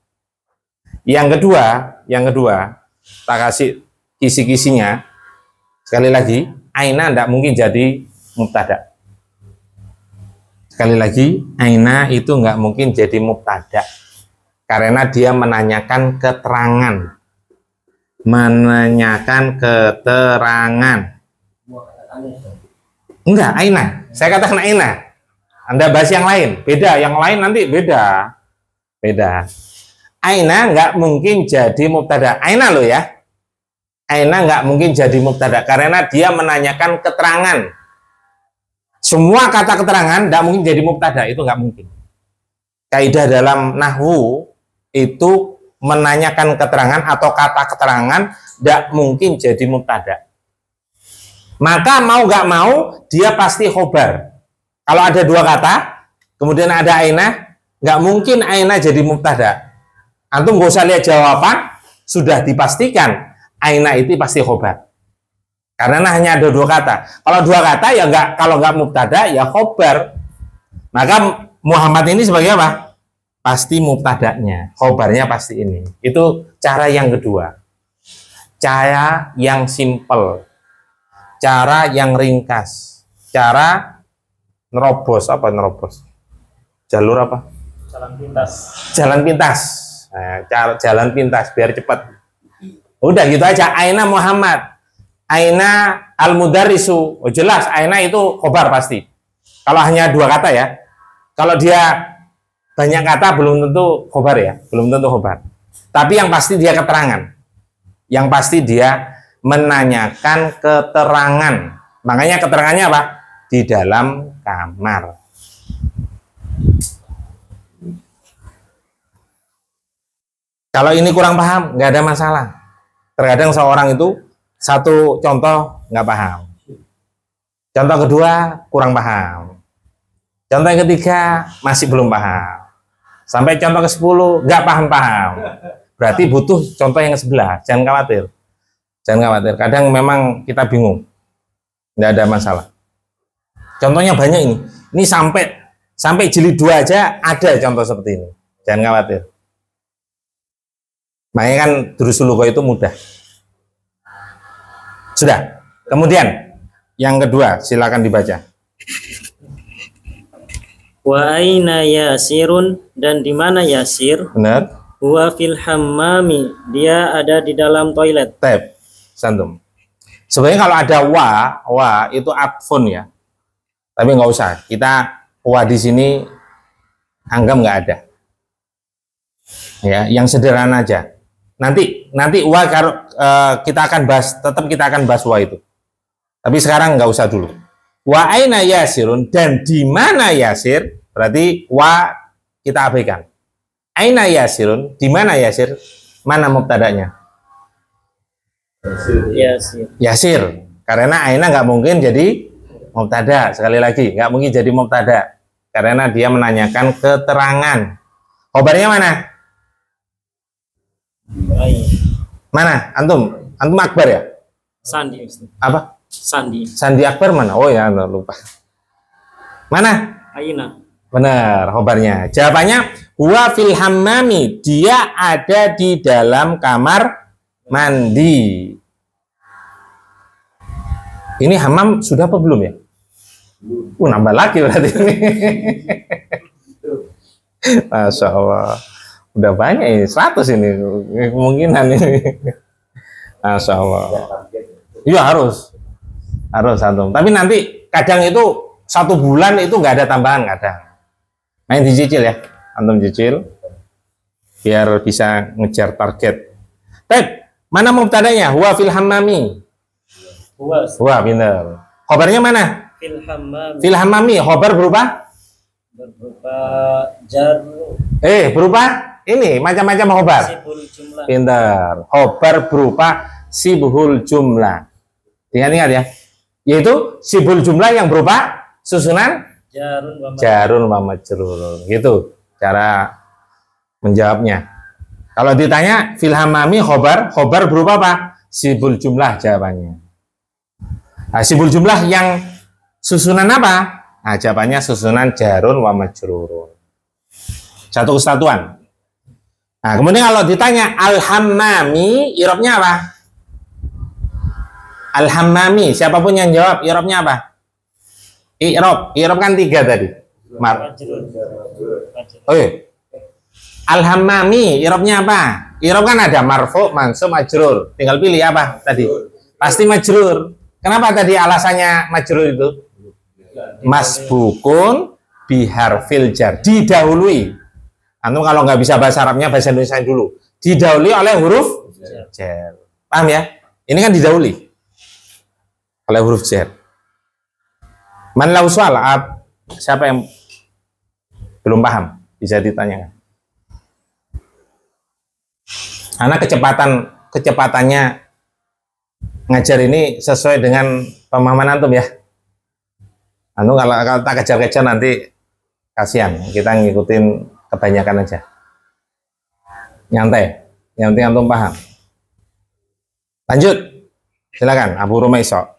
Yang kedua, tak kasih kisi-kisinya. Sekali lagi, aina enggak mungkin jadi mubtada. Sekali lagi, aina itu enggak mungkin jadi mubtada. Karena dia menanyakan keterangan. Menanyakan keterangan. Enggak, aina. Saya katakan aina. Anda bahas yang lain, beda. Yang lain nanti beda. Beda. Aina nggak mungkin jadi mubtada. Aina lo ya. Aina nggak mungkin jadi mubtada karena dia menanyakan keterangan. Semua kata keterangan nggak mungkin jadi mubtada, itu nggak mungkin. Kaidah dalam nahwu itu menanyakan keterangan atau kata keterangan nggak mungkin jadi mubtada. Maka mau nggak mau dia pasti khobar. Kalau ada dua kata, kemudian ada aina, nggak mungkin aina jadi mubtada. Antum nggak usah lihat jawaban, sudah dipastikan aina itu pasti khobar. Karena hanya ada dua kata. Kalau dua kata ya nggak, kalau nggak mubtada ya khobar. Maka Muhammad ini sebagai apa? Pasti mubtadanya, khobarnya pasti ini. Itu cara yang kedua. Cara yang simple, cara yang ringkas, cara nerobos. Apa nerobos? Jalur apa? Jalan pintas. Jalan pintas. Nah, jalan pintas biar cepat. Udah gitu aja. Aina Muhammad, aina al-mudarrisu. Oh, jelas aina itu khobar pasti. Kalau hanya dua kata ya. Kalau dia banyak kata belum tentu khobar ya, belum tentu khobar. Tapi yang pasti dia keterangan. Yang pasti dia menanyakan keterangan. Makanya keterangannya apa? Di dalam kamar. Kalau ini kurang paham, nggak ada masalah. Terkadang seorang itu satu contoh nggak paham. Contoh kedua kurang paham. Contoh yang ketiga masih belum paham. Sampai contoh ke-10 nggak paham-paham. Berarti butuh contoh yang ke-11. Jangan khawatir. Jangan khawatir. Kadang memang kita bingung. Nggak ada masalah. Contohnya banyak ini. Ini sampai jilid 2 aja ada contoh seperti ini. Jangan khawatir. Makanya kan durusul lugha itu mudah. Sudah. Kemudian yang kedua, silakan dibaca. Wa aina yasirun, dan di mana Yasir? Benar? Huwa fil hammami, dia ada di dalam toilet. Tab, santum. Sebenarnya kalau ada wa itu atfun ya. Tapi nggak usah. Kita wa di sini anggap nggak ada. Ya, yang sederhana aja. Nanti wa kita akan bahas, tetap kita akan bahas wa itu. Tapi sekarang nggak usah dulu. Wa aina yasirun, dan di mana Yasir? Berarti wa kita abaikan. Aina yasirun, di mana Yasir? Mana mubtadanya? Yasir. Yasir. Karena aina nggak mungkin jadi mubtada. Sekali lagi, nggak mungkin jadi mubtada. Karena dia menanyakan keterangan. Khobarnya mana? Mana? Antum Akbar ya? Sandi. Apa? Sandi. Sandi Akbar mana? Oh ya, lupa. Mana? Aina. Benar, khobarnya. Jawabannya huwa fil hammami, dia ada di dalam kamar mandi. Ini hammam sudah apa belum ya? Nambah lagi berarti ini. Masya Allah. Udah banyak ini, 100 ini kemungkinan ini. Masya Allah. Iya harus antum. Tapi nanti kadang itu 1 bulan itu nggak ada tambahan kadang. Main dicicil ya, antum cicil biar bisa ngejar target. Baik, mana mubtadanya? Huwa fil hammami. Huwa benar. Khobarnya mana? Fil hammami. Fil hammami, khobar berupa jar. Berupa ini macam-macam khobar. Sibul jumlah. Pintar. Khobar berupa sibhul jumlah. Ingat-ingat ya. Yaitu sibhul jumlah yang berupa susunan jarun wa majrur. Gitu cara menjawabnya. Kalau ditanya fil hammami khobar berupa apa? Sibhul jumlah jawabannya. Nah, sibhul jumlah yang susunan apa? Nah, jawabannya susunan jarun wa majrurun. Satu kesatuan. Nah, kemudian kalau ditanya al-hammami, i'rabnya apa? Al-hammami, siapapun yang jawab, i'rabnya apa? I'rab kan 3 tadi. Oh iya. Al-hammami, i'rabnya apa? I'rab kan ada marfu, mansub, majrur. Tinggal pilih apa tadi? Pasti majrur. Kenapa tadi alasannya majrur itu? Masbukun biharfil jar, didahului. Antum kalau nggak bisa bahasa Arabnya, bahasa Indonesia dulu. Didahului oleh huruf jar. Paham ya? Ini kan didahului oleh huruf jar. Man lau soal, siapa yang belum paham? Bisa ditanyakan. Karena kecepatannya ngajar ini sesuai dengan pemahaman antum ya. Antum kalau tak kejar-kejar nanti kasihan. Kita ngikutin kebanyakan aja. Nyantai. Yang penting antum paham. Lanjut. Silakan Abu Rumaiso.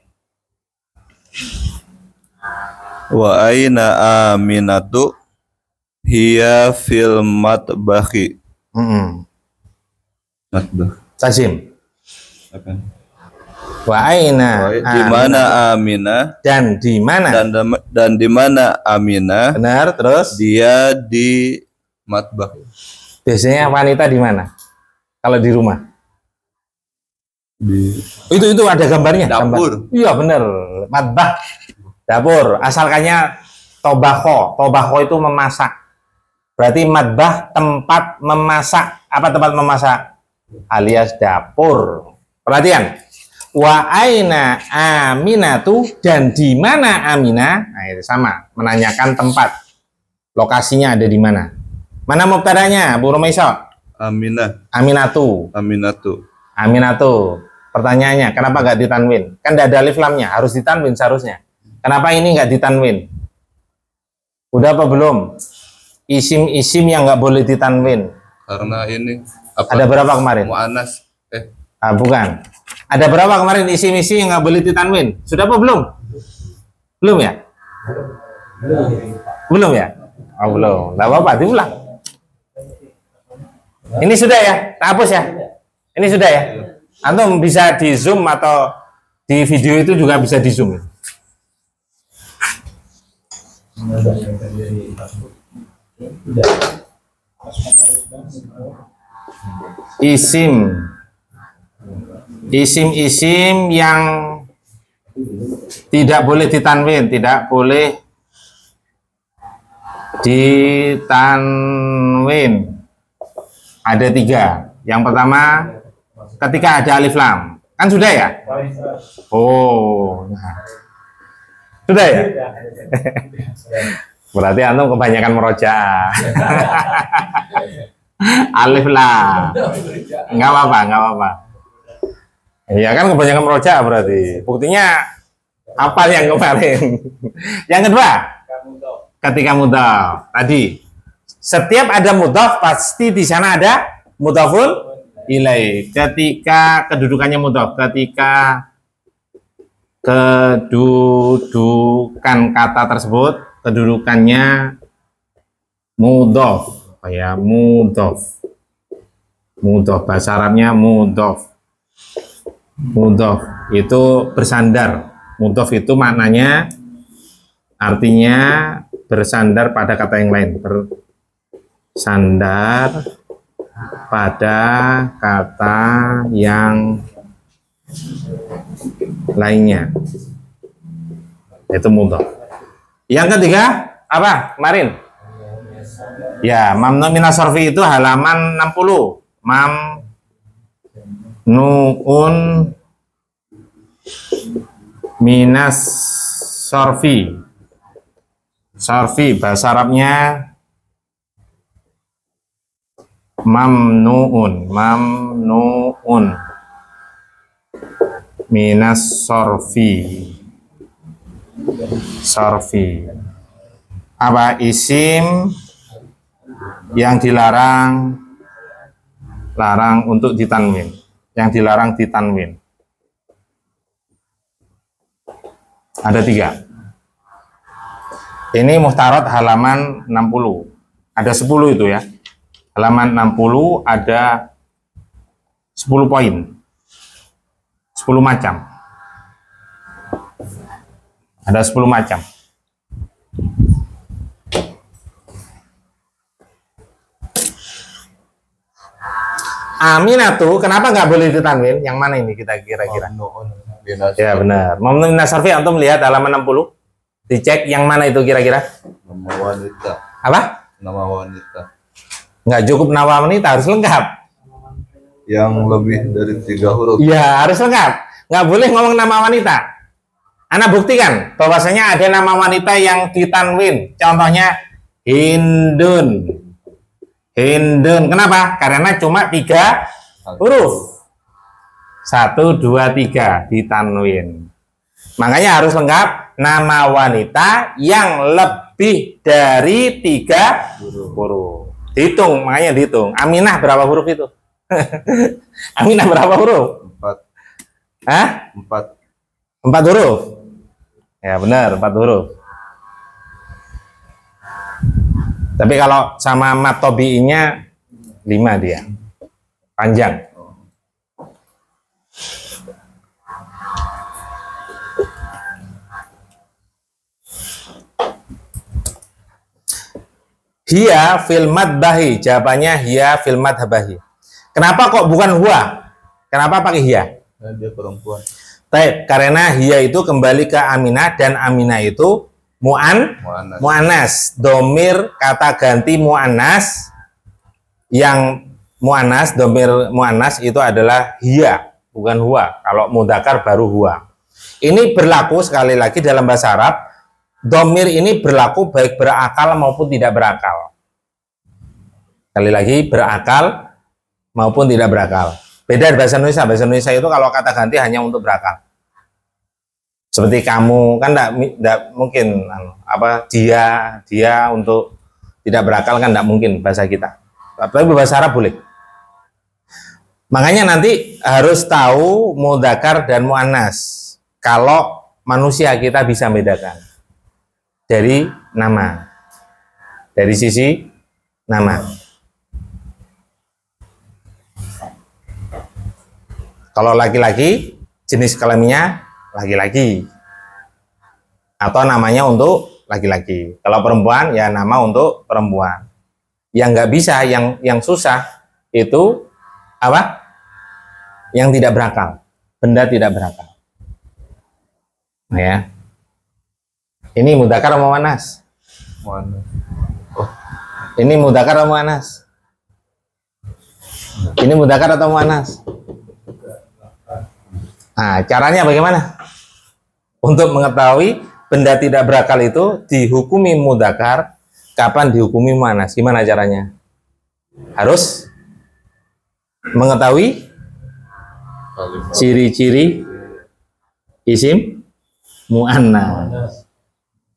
Wa aina aminatu hiya fil matbahi. Matbah. Tajim. Apa? Wa aina Di mana Aminah dan di mana? dan di mana Aminah? Benar, terus Dia di matbah. biasanya wanita di mana? Kalau di rumah. Itu ada gambarnya. Dapur. Iya benar. Matbah. Dapur. Asalkannya tobako. Tobako itu memasak. Berarti matbah tempat memasak. Apa tempat memasak? Alias dapur. Perhatian. Wa aina aminatu, dan di mana Aminah? Nah, itu sama, menanyakan tempat. Lokasinya ada di mana? Mana mubtadanya, Bu Rumaiso? Aminah. Aminatu. Aminatu. Aminatu. Pertanyaannya, kenapa nggak ditanwin? Kan tidak ada alif lamnya, harus ditanwin seharusnya. Kenapa ini nggak ditanwin? Udah apa belum? Isim-isim yang nggak boleh ditanwin. Karena ini apa? Ada berapa kemarin? Mu'anas. Bukan. Ada berapa kemarin isim-isim yang nggak boleh ditanwin? Sudah apa belum? Belum ya? Belum ya? Oh, belum. Nggak apa-apa, diulang. Ini sudah ya? Tak hapus ya? Ini sudah ya? Antum bisa di zoom atau di video itu juga bisa di zoom. Isim yang tidak boleh ditanwin, tidak boleh ditanwin. Ada 3. Yang pertama, ketika ada alif lam. Kan sudah ya? Oh, nah. Sudah ya? Berarti antum kebanyakan merojaah. Alif lam. Enggak apa-apa. Iya kan kebanyakan merojaah berarti. Buktinya apa yang kemarin? Yang kedua, ketika mudhaf. Tadi setiap ada mudhaf pasti di sana ada mudhafun ilaih. Ketika kedudukannya mudhaf, ketika kedudukan kata tersebut kedudukannya mudhaf, ya mudhaf. Mudhaf bahasa Arabnya mudhaf. Mudhaf itu bersandar. Mudhaf itu maknanya artinya bersandar pada kata yang lain. Bersandar pada kata yang lainnya. Itu mudhaf. Yang ketiga apa? Kemarin. Ya, mamnu minas sarfi itu halaman 60. Mamnuun minas sarfi. Sarfi bahasa Arabnya mamnuun minas sarfi. Sarfi apa? Isim yang dilarang untuk ditanwin, yang dilarang ditanwin. Ada 3. Ini muhtarat halaman 60. Ada 10 itu ya. Halaman 60 ada 10 poin. 10 macam. Ada 10 macam. Aminatu, kenapa nggak boleh ditanwin? Yang mana ini kita kira-kira? Ya benar. Mamnun nasarfi, antum lihat halaman 60. Dicek yang mana itu kira-kira? Nama wanita. Apa? Nama wanita. Nggak cukup nama wanita, harus lengkap. Yang lebih dari 3 huruf. Iya, harus lengkap. Nggak boleh ngomong nama wanita. Ana buktikan bahwasanya ada nama wanita yang ditanwin. Contohnya Hindun. Hindun. Kenapa? Karena cuma 3 huruf. 1, 2, 3 ditanwin. Makanya harus lengkap nama wanita yang lebih dari 3 huruf. Dihitung, makanya dihitung. Aminah berapa huruf itu? Aminah berapa huruf? 4. Hah? 4. 4 huruf. Ya benar, 4 huruf. Tapi kalau sama mat tobi'inya 5 dia. Panjang. Hiya fil madbahi. Jawabannya hiya fil madbahi. Kenapa kok bukan huwa? Kenapa pakai hiya? Dia perempuan. Baik, karena hiya itu kembali ke Aminah dan Aminah itu mu'annas. Domir kata ganti mu'annas, yang mu'annas, domir mu'annas itu adalah hiya, bukan huwa. Kalau mudzakkar baru huwa. Ini berlaku sekali lagi dalam bahasa Arab. Domir ini berlaku baik berakal maupun tidak berakal. Sekali lagi, berakal maupun tidak berakal. Beda di bahasa Indonesia. Bahasa Indonesia itu kalau kata ganti hanya untuk berakal. Seperti kamu, kan tidak mungkin dia untuk tidak berakal, kan tidak mungkin bahasa kita. Tapi bahasa Arab boleh. Makanya nanti harus tahu mudzakkar dan muannas. Kalau manusia kita bisa bedakan dari nama, dari sisi nama. Kalau laki-laki, jenis kelaminnya laki-laki, atau namanya untuk laki-laki. Kalau perempuan, ya nama untuk perempuan. Yang nggak bisa, yang susah itu apa? Yang tidak berakal, benda tidak berakal. Nah ya, ini mudzakkar atau muannas? Muannas. Ini mudzakkar atau muannas? Ini mudzakkar atau muannas? Nah, caranya bagaimana? Untuk mengetahui benda tidak berakal itu dihukumi mudzakkar, kapan dihukumi muannas? Gimana caranya? Harus mengetahui ciri-ciri isim muannas.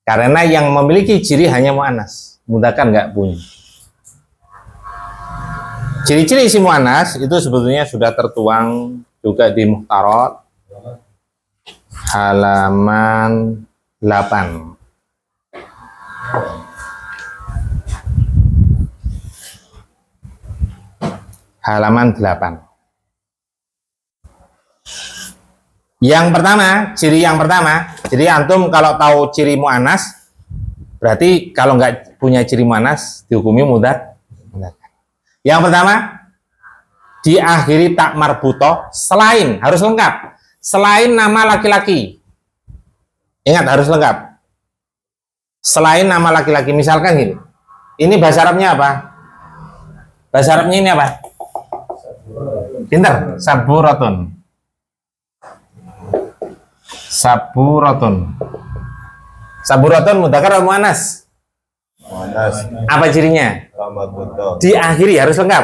Karena yang memiliki ciri hanya muannas, mudzakkar nggak punya. Ciri-ciri isim muannas itu sebetulnya sudah tertuang juga di muhtarat halaman 8. Halaman 8. Yang pertama, ciri yang pertama, jadi antum kalau tahu ciri muannas, berarti kalau nggak punya ciri muannas dihukumi mudzakkar. Yang pertama, diakhiri tak marbutoh selain, harus lengkap, selain nama laki-laki. Ingat, harus lengkap. Selain nama laki-laki, misalkan gini. Ini bahasa Arabnya apa? Bahasa Arabnya ini apa? Pintar, saburatun. Saburatun. Saburatun mudzakkar atau muannas? Muannas. Apa cirinya? Marbutoh. Diakhiri, harus lengkap.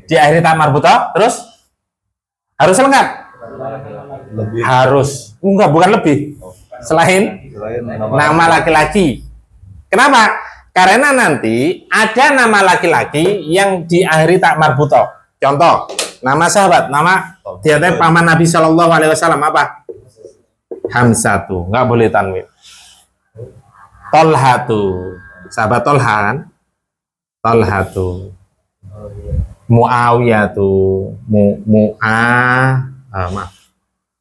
Diakhiri tak marbutoh, terus harus lengkap. Lebih. Harus, enggak, bukan lebih. Selain nama laki-laki. Kenapa? Karena nanti ada nama laki-laki yang diakhiri tak marbutoh. Contoh, nama sahabat, nama diantaranya paman Nabi Shallallahu Alaihi Wasallam apa? Hamzatu, nggak boleh tanwin. Tolhatu, sahabat Tolha kan? Tolhatu. Muawiyatu,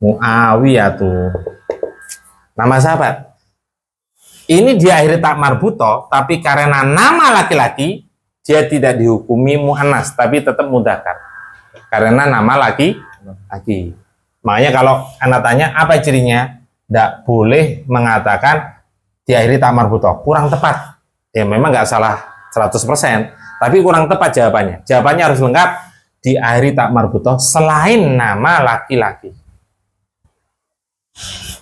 Muawiyatu. Nama sahabat. Ini diakhiri tak marbuto, tapi karena nama laki-laki dia tidak dihukumi muannas, tapi tetap mudzakkar. Karena nama laki. Makanya kalau Anda tanya apa cirinya, tidak boleh mengatakan diakhiri tak marbuto, kurang tepat. Ya memang nggak salah 100%, tapi kurang tepat jawabannya. Jawabannya harus lengkap, diakhiri tak marbuto selain nama laki-laki.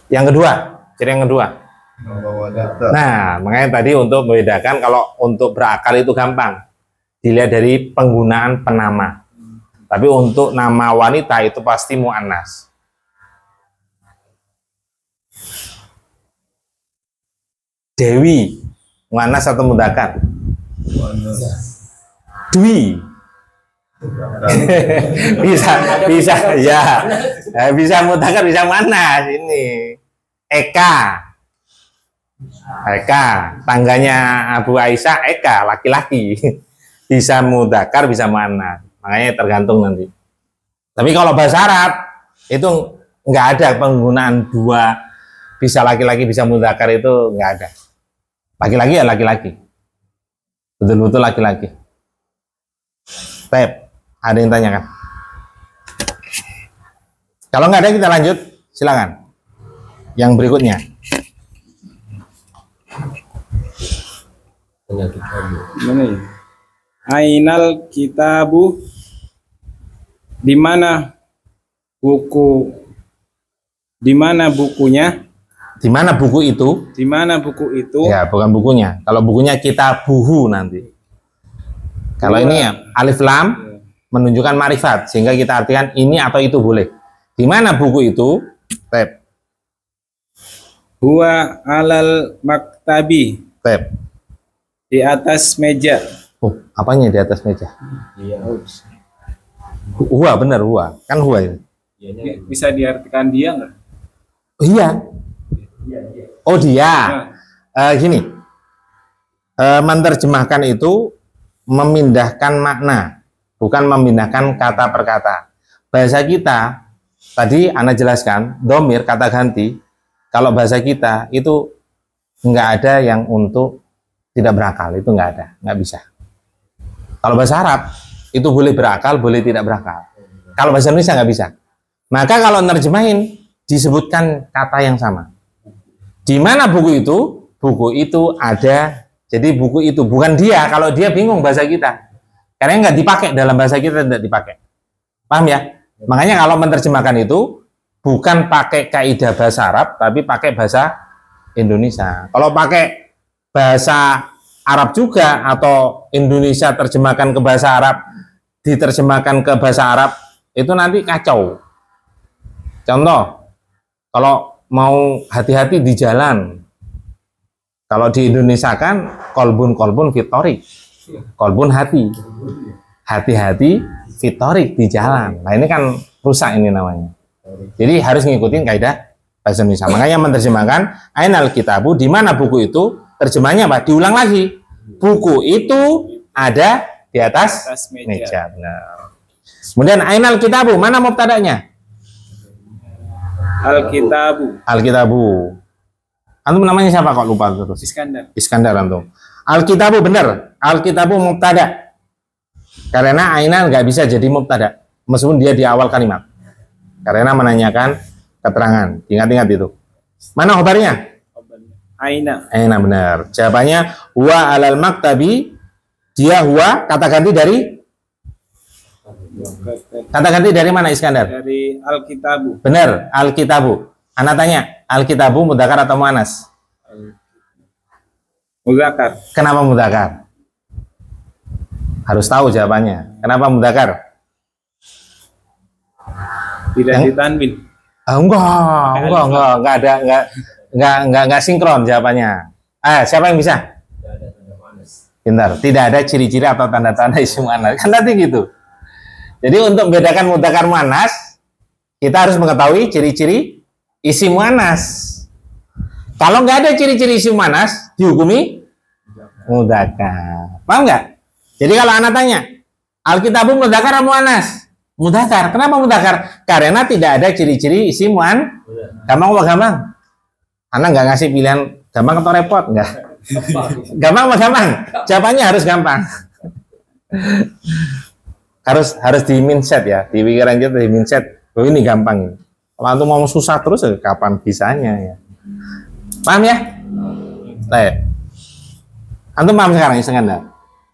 Yang kedua, ciri yang kedua. Nah, makanya tadi untuk membedakan, kalau untuk berakal itu gampang, dilihat dari penggunaan penama. Tapi untuk nama wanita itu pasti muannas. Dewi, muannas atau mudzakkar? Dwi. bisa ya. Bisa mudzakkar, bisa muannas ini. Eka, tangganya Abu Aisyah, Eka, laki-laki. Bisa mudzakkar, bisa muannas. Makanya tergantung nanti. Tapi kalau bahasa Arab itu nggak ada penggunaan dua, bisa laki-laki bisa mudzakkar, itu nggak ada. Laki-laki ya laki-laki, betul-betul laki-laki. Baik, ada yang tanyakan? Kalau nggak ada kita lanjut, silakan. Yang berikutnya. Mana ya? Ainal kitabu, di mana buku, di mana bukunya, Di mana buku itu? di mana buku itu, Ya, bukan bukunya. Kalau bukunya kita buhu nanti. Kalau ini ya, alif lam menunjukkan marifat, sehingga kita artikan ini atau itu boleh. Di mana buku itu? Tep, huwa alal maktabi, tep. di atas meja. Oh, apanya di atas meja? Huwa, benar huwa. Kan huwa itu. Bisa diartikan dia nggak? Oh, iya. Oh dia. Gini. Menerjemahkan itu memindahkan makna, bukan memindahkan kata per kata. Bahasa kita tadi Anda jelaskan, domir kata ganti. Kalau bahasa kita itu nggak ada yang untuk tidak berakal, itu nggak ada, nggak bisa. Kalau bahasa Arab itu boleh berakal, boleh tidak berakal. Kalau bahasa Indonesia nggak bisa. Maka kalau nerjemahin disebutkan kata yang sama. Di mana buku itu? Buku itu ada. Jadi buku itu bukan dia. Kalau dia bingung bahasa kita, karena nggak dipakai dalam bahasa kita, tidak dipakai. Paham ya? Makanya kalau menerjemahkan itu bukan pakai kaidah bahasa Arab, tapi pakai bahasa Indonesia. Kalau pakai bahasa Arab juga atau Indonesia terjemahkan ke bahasa Arab, diterjemahkan ke bahasa Arab, itu nanti kacau. Contoh, kalau mau hati-hati di jalan, kalau di Indonesia kan kolbun fitorik, kolbun hati-hati fitorik di jalan. Nah ini kan rusak ini namanya. Jadi harus ngikutin kaidah bahasa Indonesia. Makanya menerjemahkan ainal kitabu, di mana buku itu, terjemahnya apa? Diulang lagi. Buku itu ada di atas meja. Benar. Kemudian ainal kitabu, mana mubtada'nya? Alkitabu. Antum namanya siapa kok lupa terus? Iskandar antum. Alkitabu benar. Alkitabu mubtada. Karena ainal nggak bisa jadi mubtada meskipun dia di awal kalimat. Karena menanyakan keterangan. Ingat-ingat itu. Mana khobarnya? Aina benar. Jawabannya huwa alal maktabi. Dia huwa kata ganti dari mana Iskandar? Dari Alkitabu. Benar, Alkitabu. Anak tanya, Alkitabu mudzakkar atau muannas? Mudzakkar. Kenapa mudzakkar? Harus tahu jawabannya. Kenapa mudzakkar? Tidak ditanwin. Enggak sinkron jawabannya. Siapa yang bisa? Pintar. Tidak ada ciri-ciri atau tanda-tanda isim muannas. Kan tadi gitu. Jadi untuk membedakan mudzakkar muannas, kita harus mengetahui ciri-ciri isim muannas. Kalau nggak ada ciri-ciri isim muannas, dihukumi mudzakkar. Paham nggak? Jadi kalau anak tanya, Alkitabu mudzakkar atau muannas? Mudzakkar. Kenapa mudzakkar? Karena tidak ada ciri-ciri isim muannas. Gampang apa gampang? Anak nggak ngasih pilihan gampang atau repot? Nggak. Gampang apa gampang? Jawabannya harus gampang. harus di mindset ya, di pikiran kita di mindset. Oh ini gampang ini. Kalau antum mau susah terus, kapan bisanya ya? Paham ya? Baik. Antum paham sekarang, Iskandar?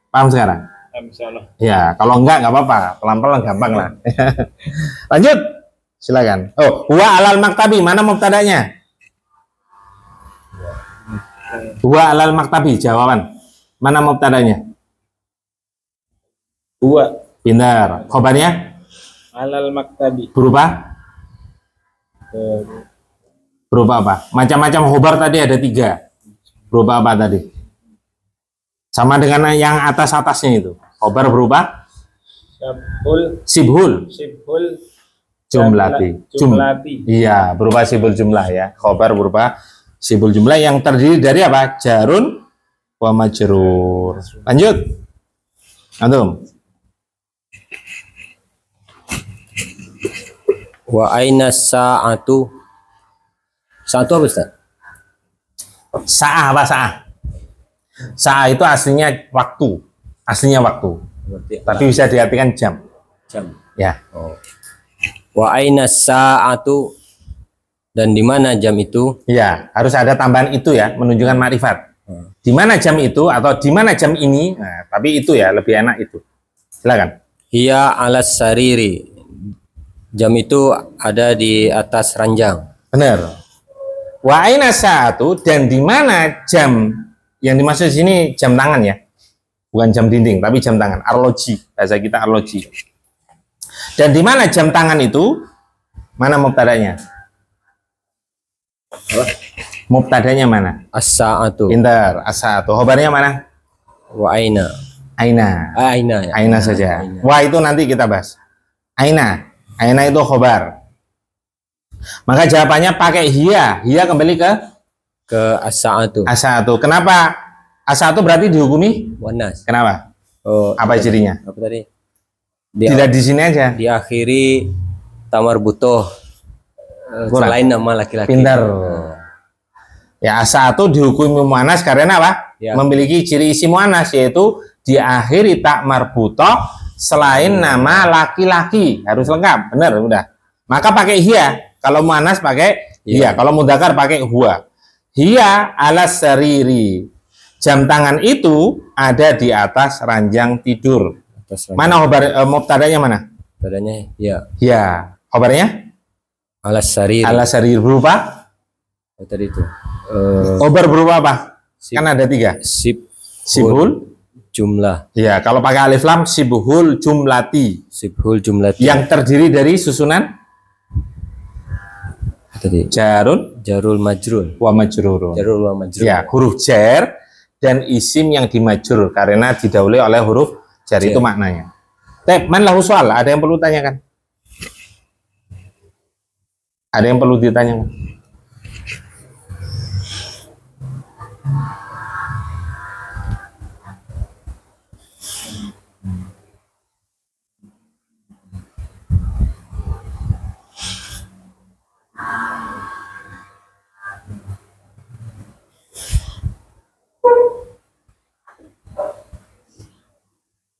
Paham sekarang? Insyaallah. Ya, kalau enggak apa-apa, pelan-pelan gampang lah. Lanjut, silakan. Oh, huwa alal maktabi, mana mubtadanya? Huwa alal maktabi, jawaban. Mana mubtadanya? Huwa Benar. Khobarnya alal maktabi. berupa? Berupa apa? Macam-macam khobar tadi ada 3. Berupa apa tadi? Sama dengan yang atas-atasnya itu. Khobar berupa? Sibhul jumlati. Iya, berupa sibul jumlah ya. Khobar berupa sibul jumlah yang terdiri dari apa? Jarun wa majrur. Lanjut. Antum. Wa aina sa'atu. Sa'atu apa Ustaz? Sa'ah apa sa'ah? Sa'ah itu aslinya waktu. Aslinya waktu. Tapi bisa diartikan jam. Jam. Ya. Wa aina sa'atu, dan di mana jam itu? Ya, harus ada tambahan itu ya, menunjukkan makrifat. Di mana jam itu atau di mana jam ini? Nah, tapi itu ya lebih enak itu. Silakan. Hiya alas sariri. Jam itu ada di atas ranjang. Benar. Wa aina sa'atu, dan di mana jam yang dimaksud sini jam tangan ya. Bukan jam dinding, tapi jam tangan. Arloji, bahasa kita arloji. Dan di mana jam tangan itu? Mana mubtadanya? Mubtadanya mana? As-sa'atu. Pintar, as-sa'atu. Khobarnya mana? Wa aina. Aina. Aina ya. Aina saja. Aina. Wah, itu nanti kita bahas. Aina. Aina itu khobar. Maka jawabannya pakai hiya. Hiya kembali ke as-sa'atu. as-sa'atu. Kenapa? As-sa'atu berarti dihukumi? Wanas. Kenapa? Oh, Apa cirinya? apa tadi? Tidak di sini aja. Diakhiri tamar butuh Kurang. selain nama laki-laki. Pintar. Ya, as-sa'atu dihukumi muannas karena apa? Ya. Memiliki ciri isim muannas, yaitu diakhiri tak marbutoh selain nama laki-laki. Harus lengkap. Benar, udah. Maka pakai hiya. Kalau muannas pakai hiya. Kalau mudzakkar pakai huwa. Hiya alas sariri. Jam tangan itu ada di atas ranjang tidur. Atas ranjang. Mana khobar mubtadanya mana? Tadanya ya Ya. Khobarnya? alas sariri. Alas sariri berupa? Tadi itu. Khobar berupa apa? Sib- Kan ada 3. Sibhul. Jumlah. Ya, kalau pakai alif lam sibhul jumlati. Sibhul jumlah. Yang terdiri dari susunan Tadi. jarun Jarul majrul. wa majrurun. Jarul wa majrul. Ya, huruf jar dan isim yang dimajrur karena didahului oleh huruf jar itu maknanya. Man lahu soal, ada yang perlu tanyakan? Ada yang perlu ditanyakan?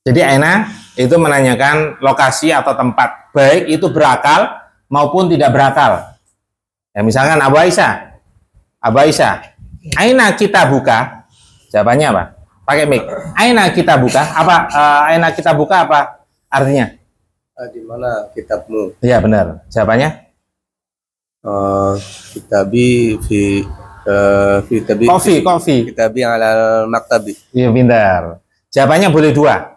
Jadi aina itu menanyakan lokasi atau tempat, baik itu berakal maupun tidak berakal. Ya, misalkan Abu Aisyah, aina kita buka? Jawabannya apa? Pakai mic. Aina kita buka? Apa? Aina kita buka apa artinya? Di mana kitabmu? Iya benar. Jawabannya? Kitabi fi kitabi Kofi. kitabi ala maktabi. Iya pintar. Jawabannya boleh 2.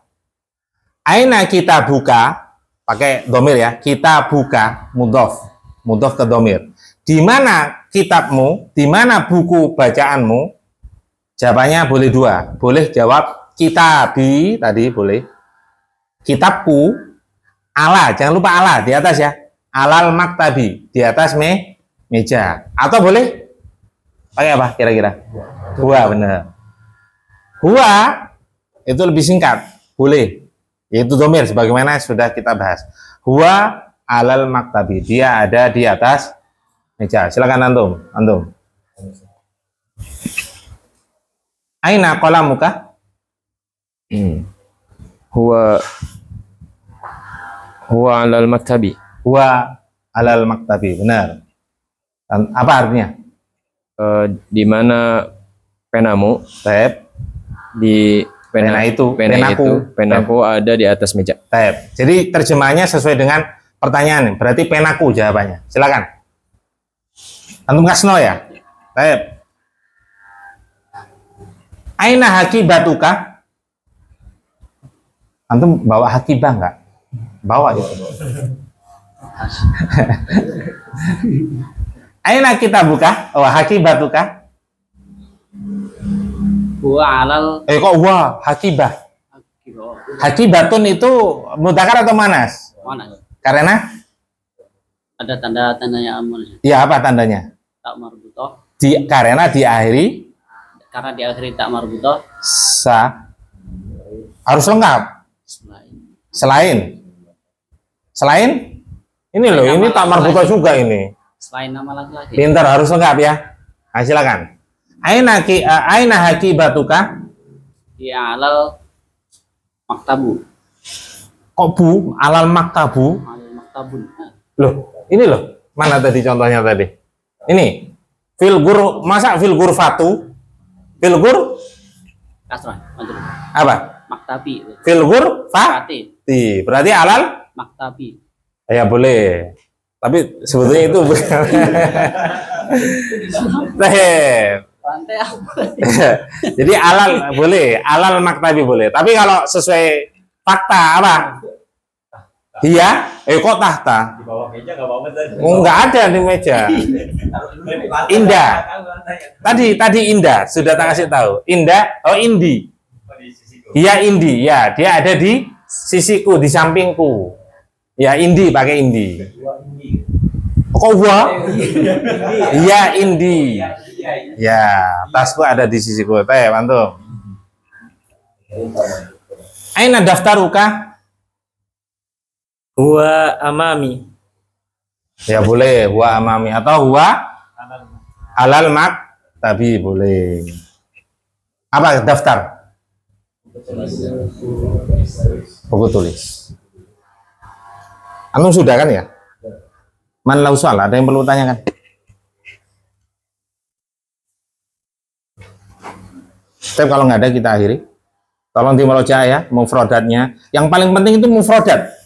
Aina kita buka, pakai domir ya, kita buka, mudhof ke domir. Di mana kitabmu, di mana buku bacaanmu? Jawabannya boleh 2. Boleh jawab kitabi, tadi boleh. Kitabku, ala, jangan lupa ala, di atas ya. Alal maktabi, di atas meja. Atau boleh Pakai apa kira-kira? Huwa, benar. Huwa itu lebih singkat, boleh. Yaitu domir, sebagaimana sudah kita bahas. Huwa alal maktabi, dia ada di atas meja. Silakan antum. Aina qalamuka? Huwa alal maktabi. Huwa alal maktabi, benar. Dan apa artinya? Di mana penamu? Taib. Di penaku ada di atas meja. Taib. Jadi terjemahannya sesuai dengan pertanyaan. Berarti penaku jawabannya. Silakan. Antum kasno ya? Taib. Aina hakibatuka? Antum bawa hakibah enggak? Bawa itu. Aina kita buka? Oh, hakibatuka? Huwa alal Kok wah, hakibah? Hakibatun itu mudzakkar atau manas? mana? Karena Ada tanda-tandanya amal. ya apa tandanya? Tak marbutoh. Karena diakhiri Karena diakhiri tak marbutoh. harus lengkap. Selain ini loh, ini tak marbutoh juga ini. Selain nama laki-laki. Pintar, harus lengkap ya. Nah, silakan. Aina hakibatuka? Ya alal maktabu. Kok bu? Alal maktabu? Alal maktabun. Loh, ini loh. Mana tadi contohnya tadi? Ini. Filgur, masa filgur fatu? Filgur Kasrah. Maju. apa? Maktabi. Filgur Fati. fati. Berarti alal? Maktabi. Ya boleh. Tapi sebetulnya itu bukan. Pantai apa? Jadi alal boleh, alal maktabi boleh. Tapi kalau sesuai fakta apa? Iya, kok tahta? Di bawah meja nggak bawa meja. Oh, nggak ada di meja. Indah. Tadi Indah sudah tak kasih tahu. Indah, oh Indi. Iya Indi, ya dia ada di sisiku, di sampingku. Ya Indi, pakai Indi. Kok gua? Iya Indi. Ya, tasku ada di sisiku. Teh, antum. Aina daftaruka? Huwa amami. Ya boleh, huwa amami atau huwa alal maktabi boleh. Apa daftar? Buku tulis. Antum sudah kan ya? Man lau soal, ada yang perlu tanyakan? Tapi kalau nggak ada kita akhiri. Tolong dimurojaah ya, mufrodatnya. Yang paling penting itu mufrodat.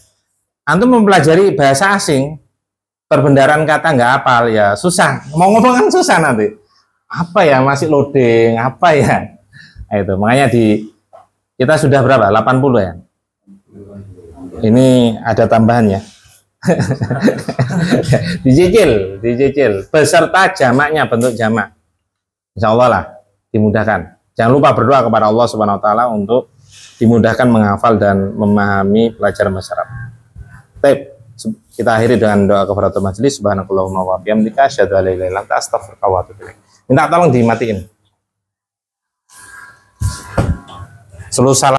Antum mempelajari bahasa asing, perbendaharaan kata nggak hafal ya susah. Mau ngomong kan susah nanti. Apa ya masih loading, apa ya? Nah, itu makanya kita sudah berapa? 80 ya. Ini ada tambahannya. Dicicil beserta jamaknya, bentuk jamak. Insya Allah lah dimudahkan. Jangan lupa berdoa kepada Allah Subhanahu Wa Taala untuk dimudahkan menghafal dan memahami pelajaran bahasa Arab. Baik, kita akhiri dengan doa kafaratul majelis. Subhanakallahumma wa bihamdika asyhadu an la ilaha illa anta astaghfiruka wa atubu ilaik. Minta tolong dimatiin. Seluruh salam